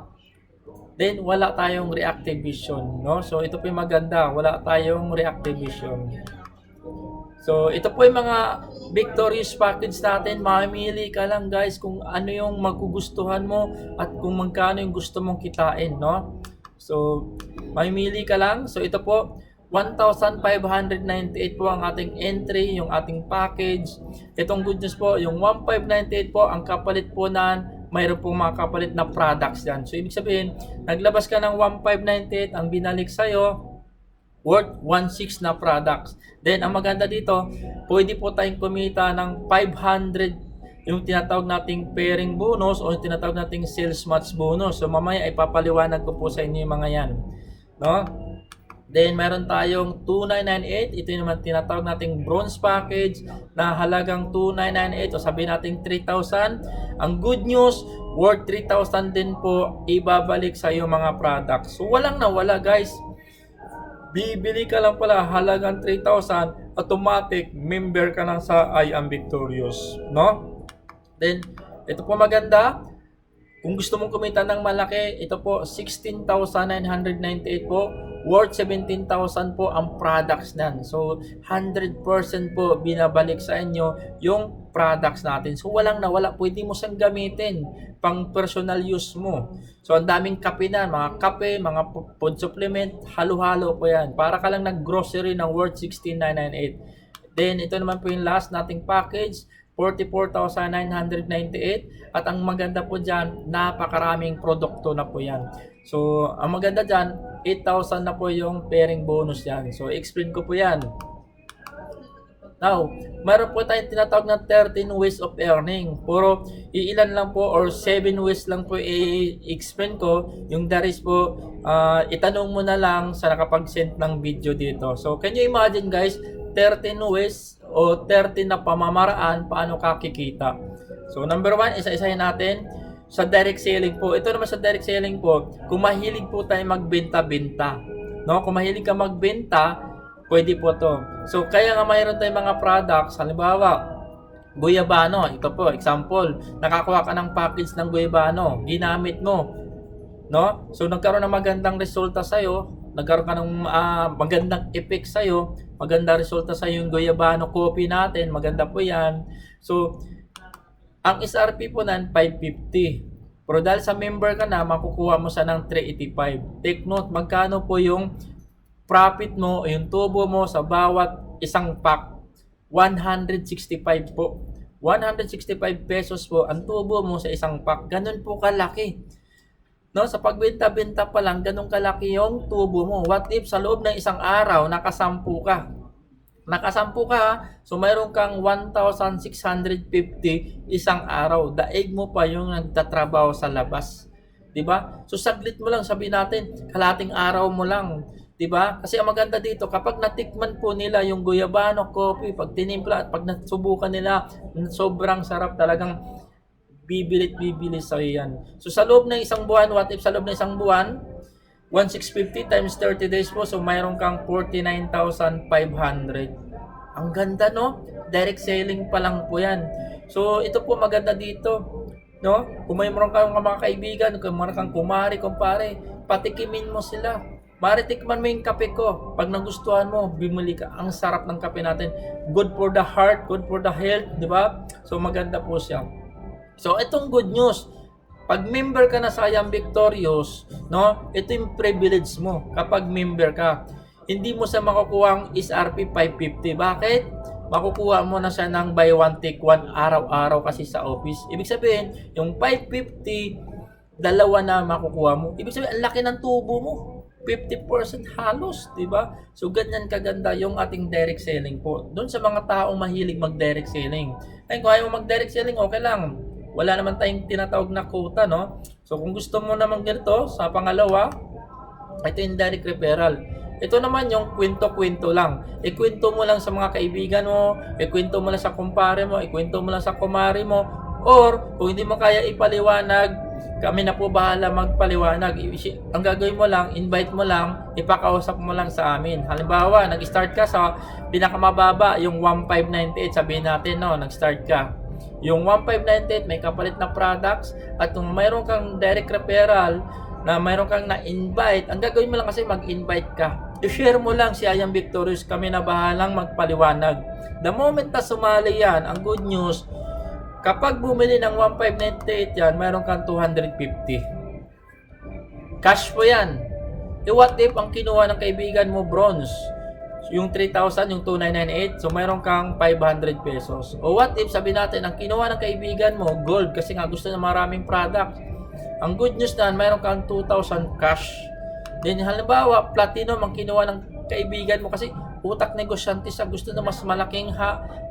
Then, wala tayong reactive vision, no? So, ito po yung maganda. Wala tayong reactive vision. So, ito po yung mga Victorious package natin. Mamili ka lang guys kung ano yung magugustuhan mo at kung magkano yung gusto mong kitain, no? So, mamili ka lang. So, ito po, 1,598 po ang ating entry, yung ating package. Itong good news po, yung 1,598 po, ang kapalit po na mayroon pong mga kapalit na products yan. So, ibig sabihin, naglabas ka ng 1,598, ang binalik sa'yo, worth 1,600 na products. Then, ang maganda dito, pwede po tayong kumita ng 500 yung tinatawag nating pairing bonus o yung tinatawag nating sales match bonus. So, mamaya ipapaliwanag ko po sa inyo yung mga yan. No? Then, meron tayong 2,998. Ito yung naman tinatawag nating bronze package na halagang 2,998 o sabihin nating 3,000. Ang good news, worth 3,000 din po ibabalik sa iyo mga products. So, walang nawala guys. Bibili ka lang pala halagang 3,000, automatic member ka na sa I Am Victorious, no? Then, ito po maganda. Kung gusto mong kumita ng malaki, ito po 16,998 po, worth 17,000 po ang products nan. So, 100% po binabalik sa inyo yung products natin. So, walang nawala. Pwede mo siyang gamitin pang personal use mo. So, ang daming kape na, mga kape, mga food supplement, halo-halo po yan. Para ka lang nag-grocery ng worth 16,998. Then, ito naman po yung last nating package, 44,998. At ang maganda po dyan, napakaraming produkto na po yan. So, ang maganda dyan, 8,000 na po yung pairing bonus yan. So, explain ko po yan. Now, meron po tayong tinatawag na 13 ways of earning. Puro iilan lang po or 7 ways lang po i-explain ko. Yung the rest po, itanong mo na lang sa nakapag-send ng video dito. So, can you imagine guys, 13 ways o 13 na pamamaraan paano ka kikita. So, number 1, isa-isahin natin sa direct selling po. Ito naman sa direct selling po, kung mahilig po tayo magbenta-benta. No? Kung mahilig ka magbenta, pwede po to. So, kaya nga mayroon tayong mga products. Halimbawa, Guyabano, ito po, example, nakakuha ka ng package ng Guyabano, ginamit mo, no? So nagkaroon ng magandang resulta sa'yo, nagkaroon ka ng magandang effect sa'yo, magandang resulta sa'yo yung Guyabano coffee natin, maganda po yan. So, ang SRP po nan 550. Pero dahil sa member ka na, makukuha mo siya ng 385. Take note, magkano po yung profit mo, yung tubo mo sa bawat isang pack. 165 po. 165 pesos po ang tubo mo sa isang pack. Ganun po kalaki. No, sa pagbenta-benta pa lang, ganun kalaki yung tubo mo. What if sa loob ng isang araw, nakasampu ka? Nakasampu ka, so mayroon kang 1,650 isang araw. Daig mo pa yung nagtatrabaho sa labas. 'Di ba? So saglit mo lang, sabihin natin, kalating araw mo lang. 'Di ba? Kasi ang maganda dito, kapag natikman po nila yung Guyabano coffee, pag tinimpla at pag nasubukan nila, sobrang sarap talagang bibilit sa yan. So sa loob ng isang buwan, what if sa loob ng isang buwan, 1,650 times 30 days po, so mayroon kang 49,500. Ang ganda, no? Direct selling pa lang po yan. So ito po maganda dito, no? Kung mayroon kang mga kaibigan, kung mayroon kang kumari, kumpare, patikimin mo sila. Mari tikman mo yung kape ko. Pag nagustuhan mo, bumili ka. Ang sarap ng kape natin. Good for the heart, good for the health, di ba? So maganda po siya. So itong good news, pag member ka na sa I Am Victorious, no, ito yung privilege mo kapag member ka. Hindi mo siya makukuha ang SRP 550. Bakit? Makukuha mo na siya ng buy one take one araw-araw kasi sa office. Ibig sabihin, yung 550, dalawa na makukuha mo. Ibig sabihin, ang laki ng tubo mo. 50% halos, di ba? So ganyan kaganda yung ating direct selling po. Doon sa mga taong mahilig mag-direct selling. Ay, kung ayaw mag-direct selling, okay lang. Wala naman tayong tinatawag na quota, no? So kung gusto mo naman ganito, sa pangalawa, ito yung direct referral. Ito naman yung kwento-kwento lang. Ikwento mo lang sa mga kaibigan mo, ikwento mo lang sa kumpare mo, ikwento mo lang sa kumari mo, or kung hindi mo kaya ipaliwanag, kami na po bahala magpaliwanag. Ang gagawin mo lang, invite mo lang, ipakausap mo lang sa amin. Halimbawa, nag-start ka sa pinakamababa, yung 1,598, sabihin natin, no, nag-start ka. Yung 1,598 may kapalit na products, at kung mayroon kang direct referral na mayroon kang na-invite, ang gagawin mo lang kasi mag-invite ka. I-share mo lang si I Am Victorious, kami na bahalang magpaliwanag. The moment na sumali yan, ang good news, kapag bumili ng 1,598 yan, mayroon kang 250. Cash po yan. What if ang kinuha ng kaibigan mo bronze? Yung 3,000, yung 2,998, so mayroon kang 500 pesos. O what if, sabi natin, ang kinuha ng kaibigan mo, gold, kasi nga gusto ng maraming product. Ang good news na, mayroon kang 2,000 cash. Then, halimbawa, platinum ang kinuha ng kaibigan mo, kasi utak negosyante siya, gusto na mas malaking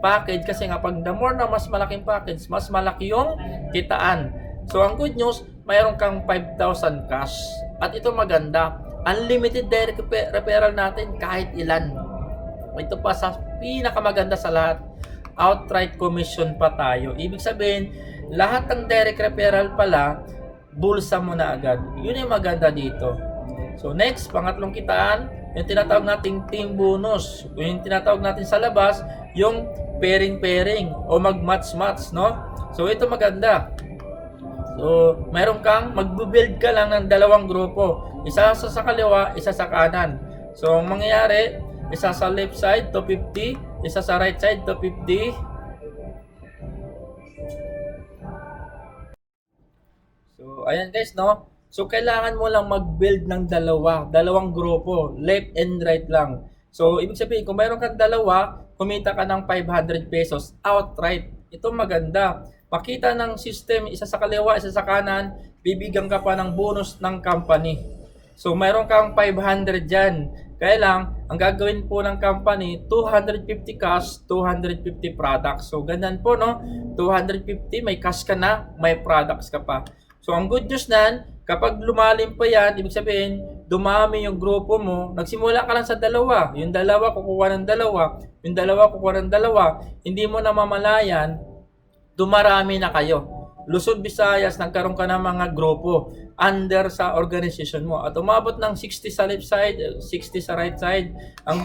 package, kasi nga, pag the more na mas malaking package, mas malaki yung kitaan. So, ang good news, mayroon kang 5,000 cash. At ito maganda, unlimited direct referral natin kahit ilan. Ito pa sa pinakamaganda sa lahat, outright commission pa tayo. Ibig sabihin, lahat ng direct referral pala, bulsa mo na agad. Yun yung maganda dito. So next, pangatlong kitaan, yung tinatawag nating team bonus. Yung tinatawag natin sa labas, yung pairing o mag-match-match, no? So ito maganda. So, mayroon kang magbubuild ka lang ng dalawang grupo. Isa sa kaliwa, isa sa kanan. So, ang mangyayari, isa sa left side, 250. Isa sa right side, 250. So, ayan guys, no? So, kailangan mo lang mag-build ng dalawang grupo. Left and right lang. So, ibig sabihin, kung mayroon kang dalawa, kumita ka ng 500 pesos outright. Ito maganda. Pakita ng system, isa sa kaliwa, isa sa kanan, bibigyan ka pa ng bonus ng company. So, mayroon kang 500 dyan. Kaya lang, ang gagawin po ng company, 250 cash, 250 products. So, ganyan po, no? 250, may cash ka na, may products ka pa. So, ang good news nan, kapag lumalim pa yan, ibig sabihin, dumami yung grupo mo, nagsimula ka lang sa dalawa. Yung dalawa, kukuha ng dalawa. Yung dalawa, kukuha ng dalawa. Hindi mo na mamalayan, dumarami na kayo. Luzon, Visayas, nagkaroon ka ng mga grupo under sa organization mo at umabot ng 60 sa left side, 60 sa right side. Ang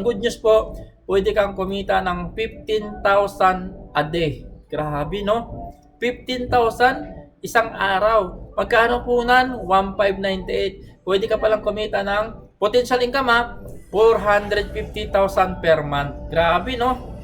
good news po, pwede kang kumita ng 15,000 a day. Grabe, no? 15,000 isang araw. Magkano po nan? 1,598. Pwede ka palang kumita ng potential income, ha? 450,000 per month. Grabe, no?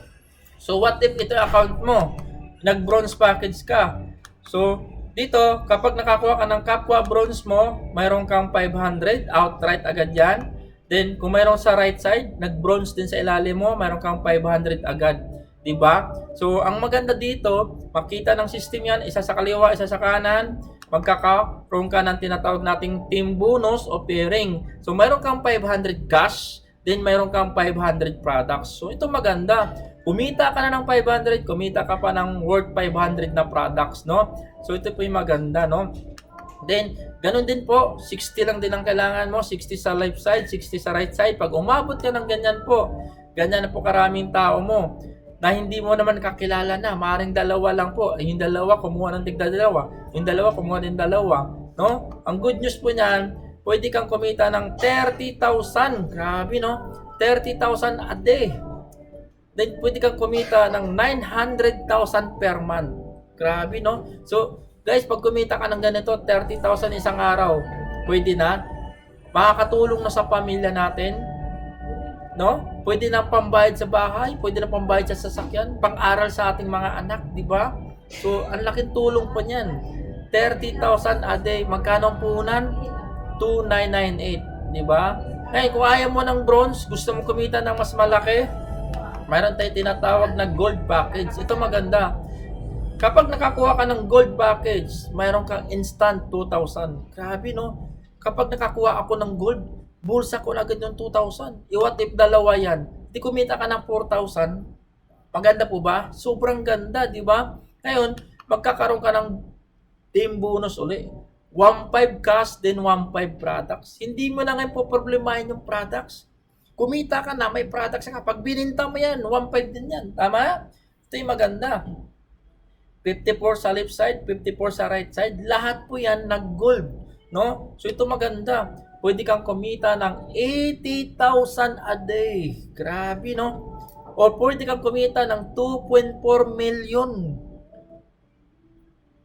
So what if ito account mo? Nag-bronze package ka. So dito, kapag nakakuha ka ng kapwa bronze mo, mayroon kang 500 outright agad yan. Then kung mayroon sa right side, nag-bronze din sa ilalim mo, mayroon kang 500 agad. 'Di ba? So ang maganda dito, makita ng system yan, isa sa kaliwa, isa sa kanan, magkakaroon ka ng tinatawag nating team bonus o pairing. So mayroon kang 500 cash, then mayroon kang 500 products. So ito maganda. Kumita ka na ng 500, kumita ka pa ng worth 500 na products, no? So ito po yung maganda, no? Then, ganun din po, 60 lang din ang kailangan mo, 60 sa left side, 60 sa right side. Pag umabot ka ng ganyan po, ganyan na po karaming tao mo, na hindi mo naman kakilala na, maaaring dalawa lang po. Yung dalawa, kumuha ng tigda dalawa. Yung dalawa, kumuha din dalawa, no? Ang good news po niyan, pwede kang kumita ng 30,000. Grabe, no? 30,000 a day. Then pwede kang kumita ng 900,000 per month. Grabe, no? So, guys, pag kumita ka ng ganito, 30,000 isang araw, pwede na. Makakatulong na sa pamilya natin, no? Pwede na pambayad sa bahay, pwede na pambayad sa sasakyan, pang-aral sa ating mga anak, di ba? So, ang laking tulong pa niyan. 30,000 a day. Magkano ang puhunan? 2,998, di ba? Ngayon, kung ayaw mo ng bronze, gusto mo kumita ng mas malaki, mayroon tayong tinatawag na gold package. Ito maganda. Kapag nakakuha ka ng gold package, mayroon kang instant 2,000. Grabe, no? Kapag nakakuha ako ng gold, bulsa ko na agad yung 2,000. What if dalawa yan? Di kumita ka ng 4,000. Maganda po ba? Sobrang ganda, di ba? Ngayon, magkakaroon ka ng team bonus uli. 1,500 cash, then 1,500 products. Hindi mo na ngayon po problemahin yung products. Kumita ka na, may products ka. Pag bininta mo yan, 1,500 din yan. Tama? Ito yung maganda. 54 sa left side, 54 sa right side. Lahat po yan nag-gold. No? So ito maganda. Pwede kang kumita ng 80,000 a day. Grabe, no? O pwede kang kumita ng 2.4 million.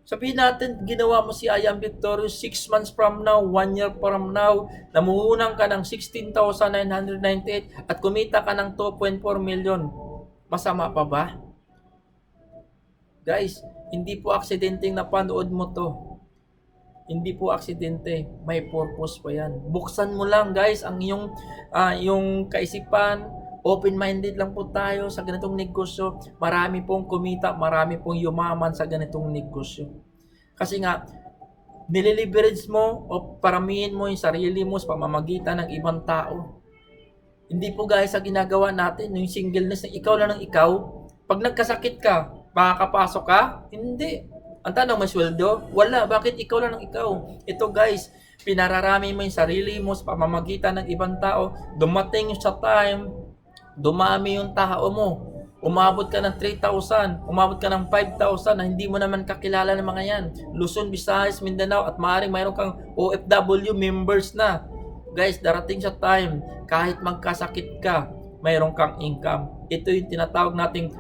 Sabihin natin, ginawa mo si I Am Victorious 6 months from now, 1 year from now, namuhunan ka ng 16,998 at kumita ka ng 2.4 million. Masama pa ba? Guys, hindi po aksidenteng napanood mo to. Hindi po aksidente, may purpose pa yan. Buksan mo lang, guys, ang yung kaisipan. Open-minded lang po tayo sa ganitong negosyo. Marami pong kumita, marami pong yumaman sa ganitong negosyo. Kasi nga, nililiverage mo o paramihin mo yung sarili mo sa pamamagitan ng ibang tao. Hindi po guys sa ginagawa natin, yung singleness na ikaw lang ng ikaw. Pag nagkasakit ka, makakapasok ka? Hindi. Ang tanong, may sweldo? Wala. Bakit ikaw lang ng ikaw? Ito guys, pinararami mo yung sarili mo sa pamamagitan ng ibang tao. Dumating sa time, dumami yung tao mo. Umabot ka ng 3,000, umabot ka ng 5,000 na hindi mo naman kakilala ng mga yan. Luzon, Visayas, Mindanao at maaaring mayroon kang OFW members na. Guys, darating sa time, kahit magkasakit ka, mayroon kang income. Ito yung tinatawag nating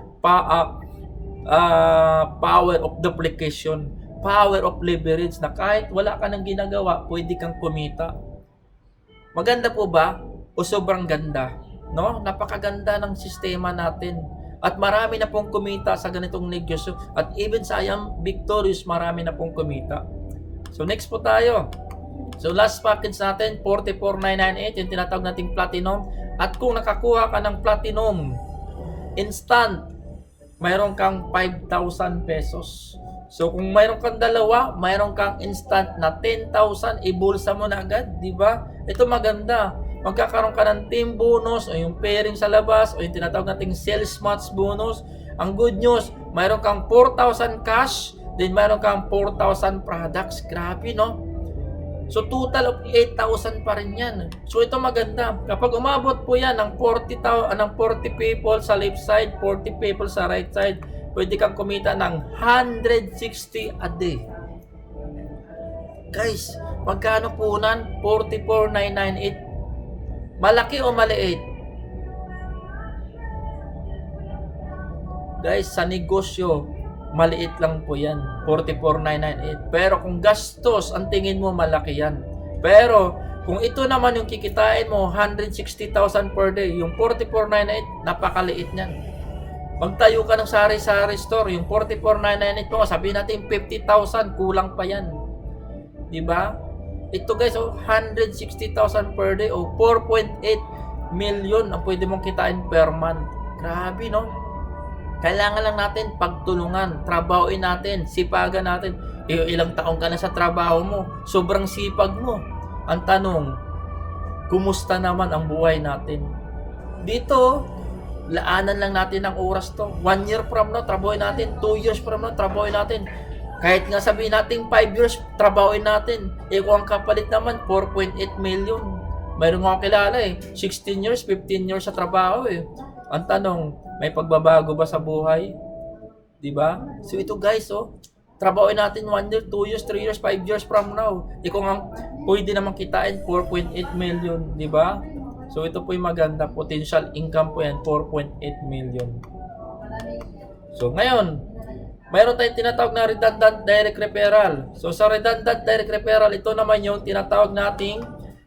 power of duplication, power of leverage na kahit wala ka nang ginagawa, pwede kang kumita. Maganda po ba? O sobrang ganda? No? Napakaganda ng sistema natin. At marami na pong kumita sa ganitong negosyo. At even sa I Am Victorious, marami na pong kumita. So next po tayo. So last package natin, 44,998, yung tinatawag nating platinum. At kung nakakuha ka ng platinum, instant, mayroon kang 5,000 pesos. So kung mayroon kang dalawa, mayroon kang instant na 10,000, ibulsa mo na agad, di ba? Ito maganda. Magkakaroon ka ng team bonus o yung pairing sa labas o yung tinatawag nating sales match bonus. Ang good news, mayroon kang 4,000 cash, then mayroon kang 4,000 products. Grabe, no? So total of 8,000 pa rin yan. So ito maganda. Kapag umabot po yan ng 40 people sa left side, 40 people sa right side, pwede kang kumita ng 160 a day. Guys, magkano punan? 44,998. Malaki o maliit? Guys, sa negosyo, maliit lang po yan. 44,998. Pero kung gastos, ang tingin mo malaki yan. Pero kung ito naman yung kikitain mo, 160,000 per day, yung 44,998, napakaliit niyan. Magtayo ka ng sari-sari store, yung 44,998 mo, sabihin natin 50,000, kulang pa yan. Diba? Ito guys, 160,000 per day o 4.8 million ang pwede mong kitain per month. Grabe, no? Kailangan lang natin pagtulungan, trabahoin natin, sipagan natin. Ilang taong ka na sa trabaho mo, sobrang sipag mo. Ang tanong, kumusta naman ang buhay natin? Dito, laanan lang natin ang oras to. 1 year from now, trabahoin natin. 2 years from now, trabahoin natin. Kahit nga sabihin natin 5 years, trabahoin natin. Kung ang kapalit naman, 4.8 million. Mayroon nga kilala 16 years, 15 years sa trabaho Ang tanong, may pagbabago ba sa buhay? Diba? So ito guys, trabahoin natin 1 year, 2 years, 3 years, 5 years from now. Kung ang pwede naman kitain 4.8 million, di ba? So ito po yung maganda, potential income po yan, 4.8 million. So ngayon, mayroon tayong tinatawag na redundant direct referral. So sa redundant direct referral, ito naman yung tinatawag nating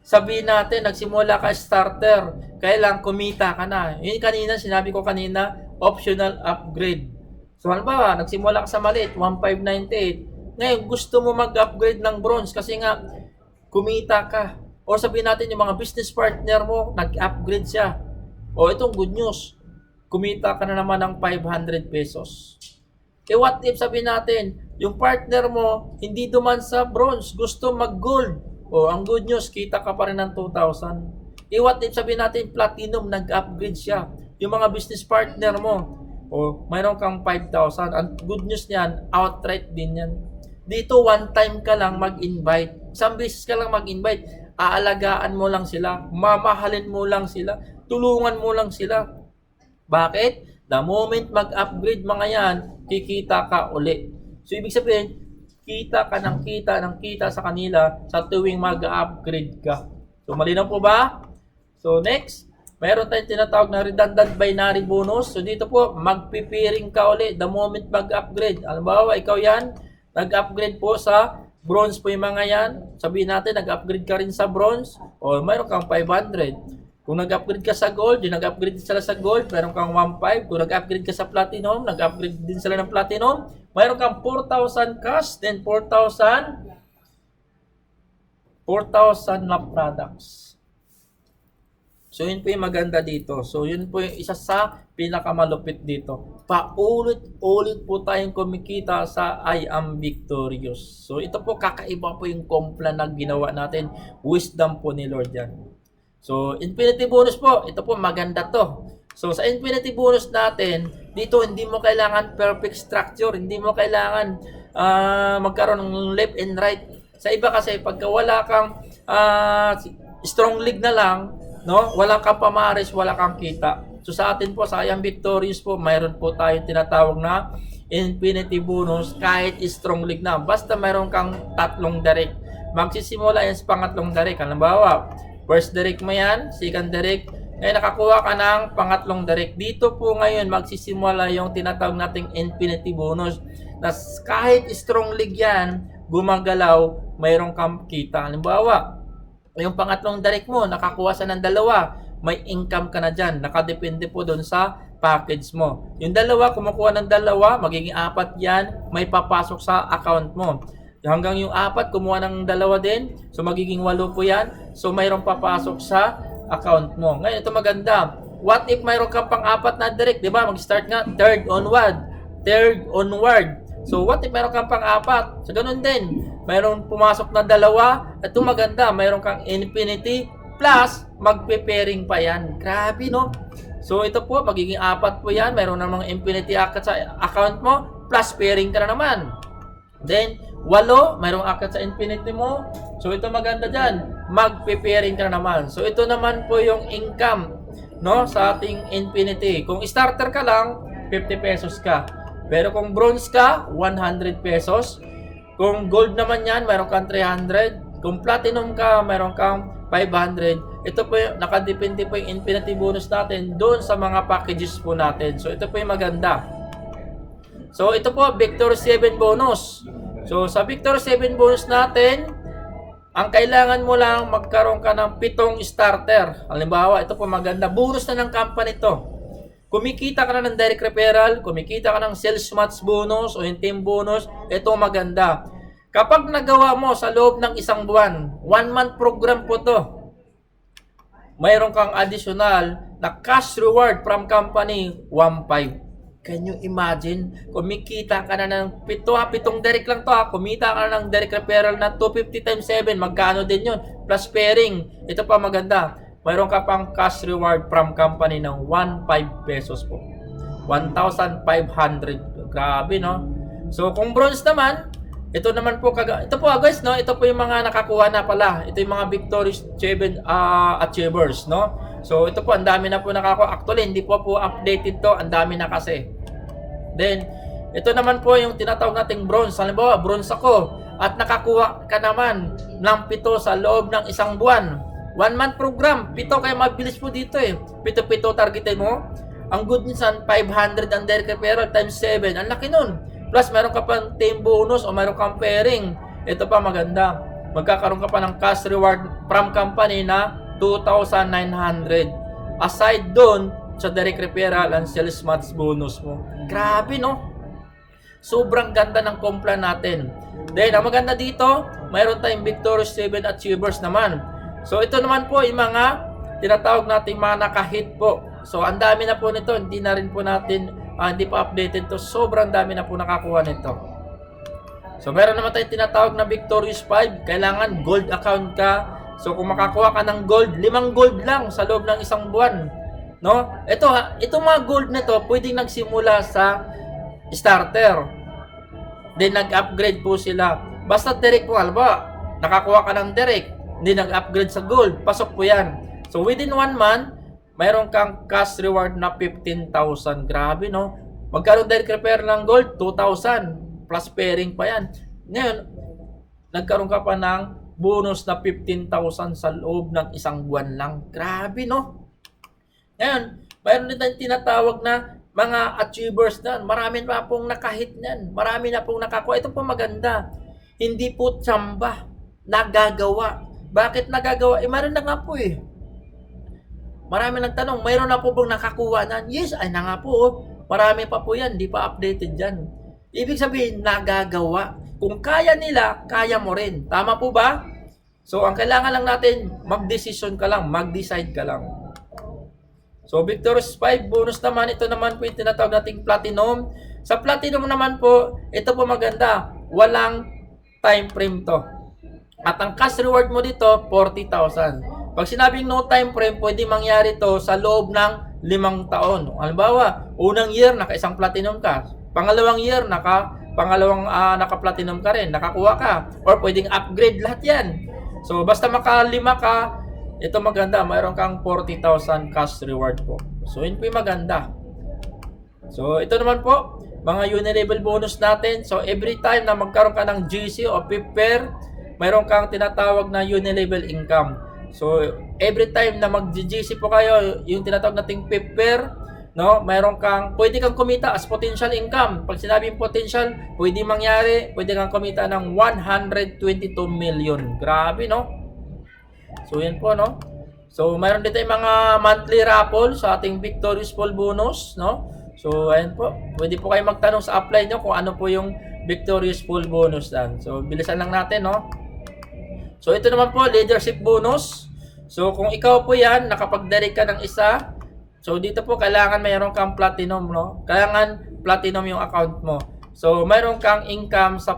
sabihin natin, nagsimula ka starter, kailang kumita ka na. Yun kanina, sinabi ko kanina, optional upgrade. So halimbawa, nagsimula ka sa maliit, 1,598. Ngayon, gusto mo mag-upgrade ng bronze kasi nga, kumita ka. O sabihin natin, yung mga business partner mo, nag-upgrade siya. O itong good news, kumita ka na naman ng 500 pesos. What if sabihin natin, yung partner mo, hindi duman sa bronze, gusto mag-gold. O ang good news, kita ka pa rin ng 2,000. What if sabihin natin, platinum, nag-upgrade siya. Yung mga business partner mo, o mayroon kang 5,000. Ang good news niyan, outright din yan. Dito, one time ka lang mag-invite. Isang beses ka lang mag-invite. Aalagaan mo lang sila. Mamahalin mo lang sila. Tulungan mo lang sila. Bakit? The moment mag-upgrade mga yan, kikita ka uli. So, ibig sabihin, kita ka ng kita sa kanila sa tuwing mag-upgrade ka. So, malinaw po ba? So, next. Meron tayong tinatawag na redundant binary bonus. So, dito po, magpipiring ka ulit the moment mag-upgrade. Halimbawa, ikaw yan, nag-upgrade po sa bronze po yung mga yan. Sabihin natin, nag-upgrade ka rin sa bronze. O, mayroon kang 500. Kung nag-upgrade ka sa gold, yung nag-upgrade sila sa gold, mayroon kang 1,500. Kung nag-upgrade ka sa platinum, nag-upgrade din sila ng platinum. Mayroon kang 4,000 cash, then 4,000 na products. So, yun po yung maganda dito. So, yun po yung isa sa pinakamalupit dito. Paulit-ulit po tayong kumikita sa I am victorious. So, ito po kakaiba po yung kompla na ginawa natin. Wisdom po ni Lord yan. So, infinity bonus po. Ito po maganda to. So, sa infinity bonus natin, dito hindi mo kailangan perfect structure. Hindi mo kailangan magkaroon ng left and right. Sa iba kasi, pagka wala kang strong league na lang, no? Wala kang pamaris, wala kang kita. So sa atin po, sa I am victorious po, mayroon po tayong tinatawag na infinity bonus kahit strong league na. Basta mayroon kang tatlong direct. Magsisimula yan sa pangatlong direct. Halimbawa, first direct mo yan, second direct, ngayon nakakuha ka ng pangatlong direct. Dito po ngayon magsisimula yung tinatawag nating infinity bonus. Na kahit strong league yan, gumagalaw, mayroon kang kita. Halimbawa, yung pangatlong direct mo, nakakuha sa ng dalawa, may income ka na dyan. Nakadepende po doon sa package mo. Yung dalawa, kumukuha ng dalawa, magiging 4 yan, may papasok sa account mo. Hanggang yung 4, kumuha ng dalawa din, so magiging 8 po yan. So mayroong papasok sa account mo. Ngayon, ito maganda. What if mayroon kang pang-4 na direct? Diba? Mag-start nga, third onward. So, what if meron kang pang-4? So, ganun din. Mayroong pumasok na dalawa. Ito maganda. Mayroon kang infinity plus magpe-pairing pa yan. Grabe, no? So, ito po, magiging 4 po yan. Mayroon namang infinity sa account mo plus pairing ka na naman. Then, 8, mayroong akit sa infinity mo. So, ito maganda dyan. Magpe-pairing ka na naman. So, ito naman po yung income, no? Sa ating infinity. Kung starter ka lang, 50 pesos ka. Pero kung bronze ka, 100 pesos. Kung gold naman yan, mayroon kang 300. Kung platinum ka, mayroon kang 500. Ito po yung, nakadepende po yung infinity bonus natin doon sa mga packages po natin. So, ito po yung maganda. So, ito po, Victor 7 bonus. So, sa Victor 7 bonus natin, ang kailangan mo lang magkaroon ka ng 7 starter. Halimbawa, ito po maganda. Bonus na ng company to. Kumikita ka na ng direct referral, kumikita ka ng sales match bonus o yung team bonus, ito maganda. Kapag nagawa mo sa loob ng isang buwan, 1 month program po to, mayroon kang additional na cash reward from company, 1.5. Can you imagine? Kumikita ka na ng 7 direct lang to ha. Kumita ka na ng direct referral na 250 times 7. Magkano din yun? Plus pairing. Ito pa maganda. Mayroon ka pang cash reward from company ng 1.5 pesos po. 1,500. Grabe, no? So, kung bronze naman, ito naman po, ito po guys, no? Ito po yung mga nakakuha na pala. Ito yung mga Victory 7 achievers, no? So, ito po, ang dami na po nakakuha. Actually, hindi po updated to. Ang dami na kasi. Then, ito naman po yung tinatawag nating bronze. Halimbawa, bronze ako at nakakuha ka naman ng 7 sa loob ng isang buwan. 1 month program. 7 kaya mabilis po dito eh. 7 targetin mo. Ang good minsan, 500 ang direct referral times 7. Ang laki nun. Plus, meron ka pang team bonus o meron kang pairing. Ito pa maganda. Magkakaroon ka pa ng cash reward from company na 2,900. Aside doon, sa direct referral and sales match bonus mo. Grabe, no? Sobrang ganda ng kompla natin. Then, ang maganda dito, mayroon tayong Victory 7 achievers naman. So, ito naman po yung mga tinatawag nating mga nakahit po. So, ang dami na po nito. Hindi na rin po natin, hindi pa updated to. Sobrang dami na po nakakuha nito. So, meron naman tayong tinatawag na Victorious 5. Kailangan gold account ka. So, kung makakuha ka ng gold, 5 gold lang sa loob ng isang buwan. No? Ito mga gold na to, pwedeng nagsimula sa starter. Then nag-upgrade po sila. Basta direct po, alba, nakakuha ka ng direct, then nag-upgrade sa gold, pasok po yan. So within 1 month, mayroon kang cash reward na 15,000. Grabe, no? Magkaroon direct repair ng gold, 2,000. Plus pairing pa yan. Ngayon, nagkaroon ka pa ng bonus na 15,000 sa loob ng isang buwan lang. Grabe, no? Ngayon, mayroon din tayong tinatawag na mga achievers na. Marami na pong nakahit niyan. Marami na pong nakakuha. Ito po maganda. Hindi po tsamba. Nagagawa. Bakit nagagawa? Mayroon na nga po eh. Marami nagtanong, mayroon na po bang nakakuha na? Yes, ay na nga po. Oh. Marami pa po yan. Hindi pa updated dyan. Ibig sabihin, nagagawa. Kung kaya nila, kaya mo rin. Tama po ba? So, ang kailangan lang natin, mag-decision ka lang. Mag-decide ka lang. So, Victor's 5 bonus naman, ito naman po yung tinatawag nating platinum. Sa platinum naman po, ito po maganda. Walang time frame to. At ang cash reward mo dito, 40,000. Pag sinabing no time frame, pwede mangyari to sa loob ng 5 taon. Halimbawa, unang year, naka-1 platinum ka. Pangalawang year, naka-platinum ka rin. Nakakuha ka. Or pwedeng upgrade lahat yan. So, basta maka-5 ka, ito maganda, mayroon kang 40,000 cash reward po. So, yun po yung maganda. So, ito naman po, mga uni-level bonus natin. So, every time na magkaroon ka ng GC o PIPPER, mayroon kang tinatawag na uni-level income. So, every time na mag-GC po kayo, yung tinatawag nating PIPPER, no, mayroon kang, pwede kang kumita as potential income. Pag sinabing potential, pwede mangyari, pwede kang kumita ng 122 million. Grabe, no? So, yan po, no? So, mayroon dito yung mga monthly raffle sa ating Victorious Full Bonus, no? So, ayan po. Pwede po kayo magtanong sa apply nyo kung ano po yung Victorious Full Bonus lang. So, bilisan lang natin, no? So, ito naman po, Leadership Bonus. So, kung ikaw po yan, nakapag-direct ka ng isa, so, dito po, kailangan mayroon kang platinum, no? Kailangan platinum yung account mo. So, mayroon kang income sa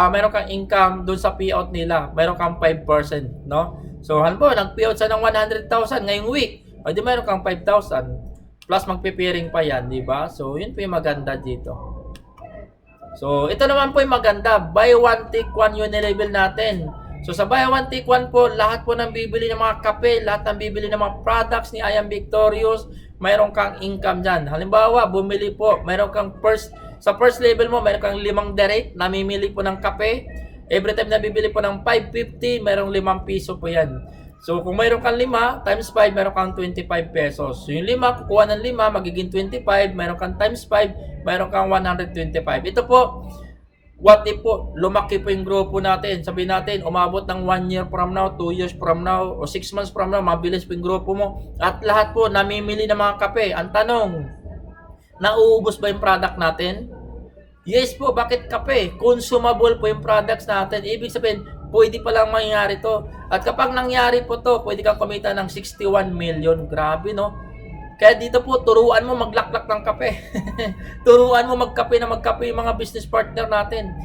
mayroon kang income dun sa payout nila. Mayroon kang 5%, no? So, halimbawa, nag-payout siya ng 100,000 ngayong week. O, di mayroon kang 5,000. Plus, magpipiring pa yan, di ba? So, yun po yung maganda dito. So, ito naman po yung maganda. Buy one, take one uni-level natin. So, sa buy one, take one po, lahat po ng bibili ng mga kape, lahat ng bibili ng mga products ni I Am Victorious, mayroon kang income dyan. Halimbawa, bumili po, mayroon kang first Sa first level mo, meron kang 5 direct, namimili po ng kape. Every time na bibili po ng 550, merong 5 piso po yan. So, kung mayroon kang 5 times 5, meron kang 25 pesos. So, yung 5, kukuha ng 5, magiging 25. Meron kang times 5, meron kang 125. Ito po, what if po, lumaki po yung grupo natin. Sabihin natin, umabot ng 1 year from now, 2 years from now, o 6 months from now, mabilis po yung grupo mo. At lahat po, namimili ng mga kape. Ang tanong, nauubos ba yung product natin? Yes po, bakit kape? Consumable po yung products natin. Ibig sabihin, pwede pa lang mangyari to. At kapag nangyari po to, pwede kang kumita ng 61 million. Grabe, no? Kaya dito po, turuan mo maglaklak ng kape. Turuan mo magkape yung mga business partner natin.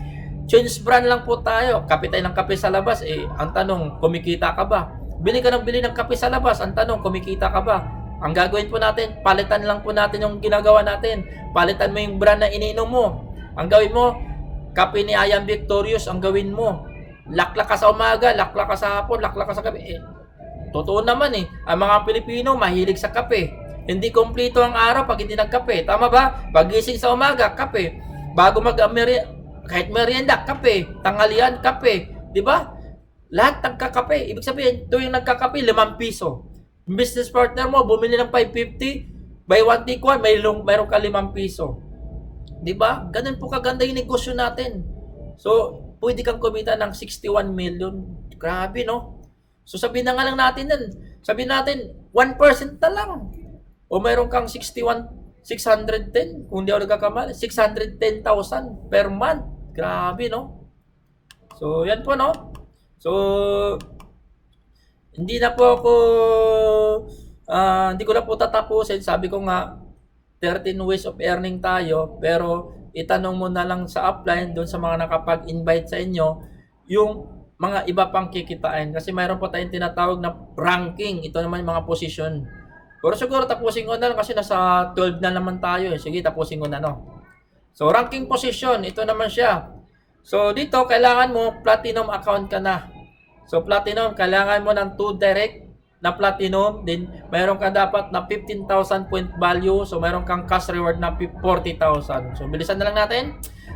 Change brand lang po tayo. Kape tayo ng kape sa labas. Ang tanong, kumikita ka ba? Bili ka ng bili ng kape sa labas. Ang tanong, kumikita ka ba? Ang gagawin po natin, palitan lang po natin yung ginagawa natin. Palitan mo yung brand na iniinom mo. Ang gawin mo, kape ni I Am Victorious, ang gawin mo. Laklak ka sa umaga, laklak ka sa hapon, laklak ka sa gabi. Totoo naman ang mga Pilipino mahilig sa kape. Hindi kompleto ang araw pag hindi nagkape. Tama ba? Pagising sa umaga, kape. Bago kahit merienda, kape. Tanghalian, kape. Di ba? Lahat nagkakape. Ibig sabihin, tuwing nagkakape, 5 piso. Business partner mo, bumili ng 550, buy one take one, mayroon ka 5 piso. Di ba? Ganun po kaganda yung negosyo natin. So, pwede kang kumita ng 61 million. Grabe, no? So, sabihin na nga lang natin yan. Sabihin natin, 1% na lang. O mayroon kang 610, kung di ako nagkakamali, 610,000 per month. Grabe, no? So, yan po, no? So, hindi ko na po tatapusin. Sabi ko nga, 13 ways of earning tayo, pero itanong mo na lang sa upline doon sa mga nakapag-invite sa inyo yung mga iba pang kikitain. Kasi mayroon po tayong tinatawag na ranking. Ito naman yung mga position. Pero siguro tapusin ko na lang kasi nasa 12 na naman tayo. Sige, tapusin ko na, no? So, ranking position. Ito naman siya. So, dito, kailangan mo platinum account ka na. So, platinum, kailangan mo ng 2 direct na platinum, then mayroon ka dapat na 15,000 point value, so mayroon kang cash reward na 40,000. So bilisan na lang natin.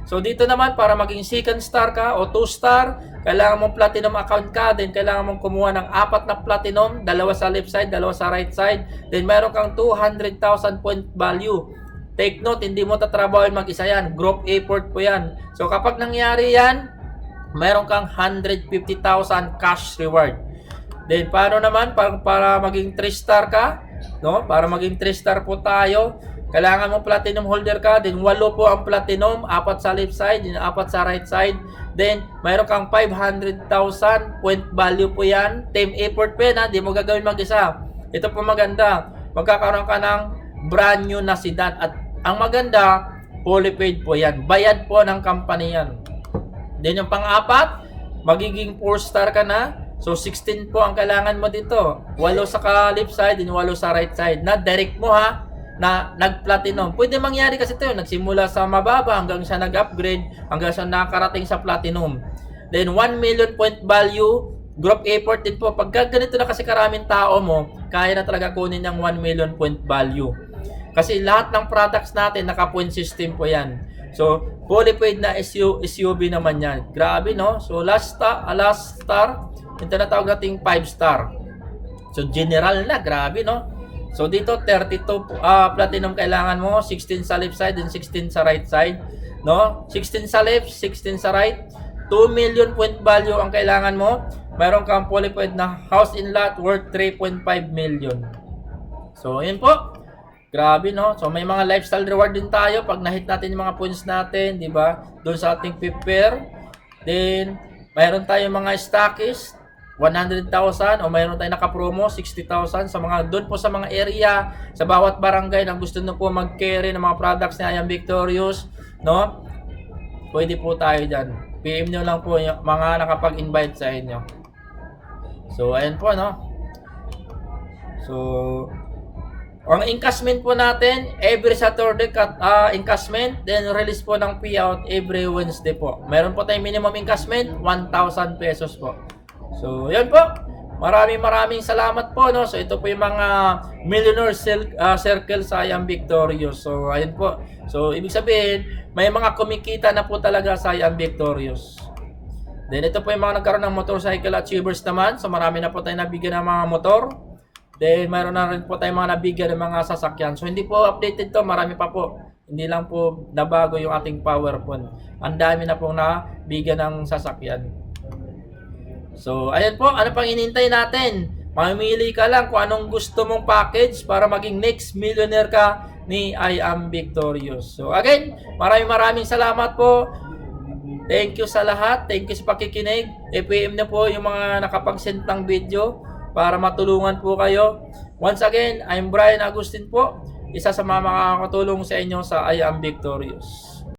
So dito naman, para maging second star ka o 2 star, kailangan mong platinum account ka, then kailangan mong kumuha ng 4 na platinum, 2 sa left side, 2 sa right side, then mayroon kang 200,000 point value. Take note, hindi mo tatrabahoin mag-isa yan, group effort po yan. So kapag nangyari yan, mayroon kang 150,000 cash reward. Then, paano naman para maging 3 star ka? No? Para maging 3 star po tayo, kailangan mo platinum holder ka. Then, 8 po ang platinum, 4 sa left side, 4 sa right side. Then, mayroon kang 500,000 point value po yan. Team effort po yan, di mo gagawin mag-isa. Ito po maganda. Magkakaroon ka ng brand new na sedan. At ang maganda, fully paid po yan. Bayad po ng company yan. Then, yung pang-4, magiging 4 star ka na. So, 16 po ang kailangan mo dito. 8 sa left side, and 8 sa right side. Na direct mo na nag-platinum. Pwede mangyari kasi ito. Nagsimula sa mababa hanggang sa nag-upgrade, hanggang sa nakarating sa platinum. Then, 1 million point value, group effort din po. Pagka ganito na kasi karaming tao mo, kaya na talaga kunin ng 1 million point value. Kasi lahat ng products natin, naka-point system po yan. So, fully paid na SUV naman yan. Grabe, no? So, last star, yung tinatawag nating 5 star. So, general na. Grabe, no? So, dito, 32 platinum kailangan mo. 16 sa left side and 16 sa right side. No? 16 sa left, 16 sa right. 2 million point value ang kailangan mo. Mayroon kang fully paid na house in lot worth 3.5 million. So, yun po. Grabe, no? So, may mga lifestyle reward din tayo pag na-hit natin yung mga points natin, di ba? Doon sa ating prepare. Then, mayroon tayong mga stockists, 100,000 o mayroon tayong naka-promo, 60,000 sa mga doon po sa mga area, sa bawat barangay na gusto nyo po mag-carry ng mga products ni I Am Victorious, no? Pwede po tayo dyan. PM nyo lang po yung mga nakapag-invite sa inyo. So, ayan po, no? So, ang encashment po natin, every Saturday encashment, then release po ng payout every Wednesday po. Meron po tayong minimum encashment, 1,000 pesos po. So, yan po. maraming salamat po, no. So ito po yung mga millionaire circle sa I Am Victorious. So ayun po. So ibig sabihin, may mga kumikita na po talaga sa I Am Victorious. Then ito po yung mga nagkaroon ng motorcycle achievers naman. So marami na po tayong nabigyan ng mga motor. Then mayroon na rin po tayong mga nabigyan ng mga sasakyan. So hindi po updated to, marami pa po. Hindi lang po nabago yung ating PowerPoint. Ang dami na pong nabigyan ng sasakyan. So, ayan po, ano pang inintay natin? Mamili ka lang kung anong gusto mong package para maging next millionaire ka ni I Am Victorious. So, again, maraming salamat po. Thank you sa lahat. Thank you sa pakikinig. i-PM na po yung mga nakapag-send ng video para matulungan po kayo. Once again, I'm Brian Agustin po, isa sa mga makakatulong sa inyo sa I Am Victorious.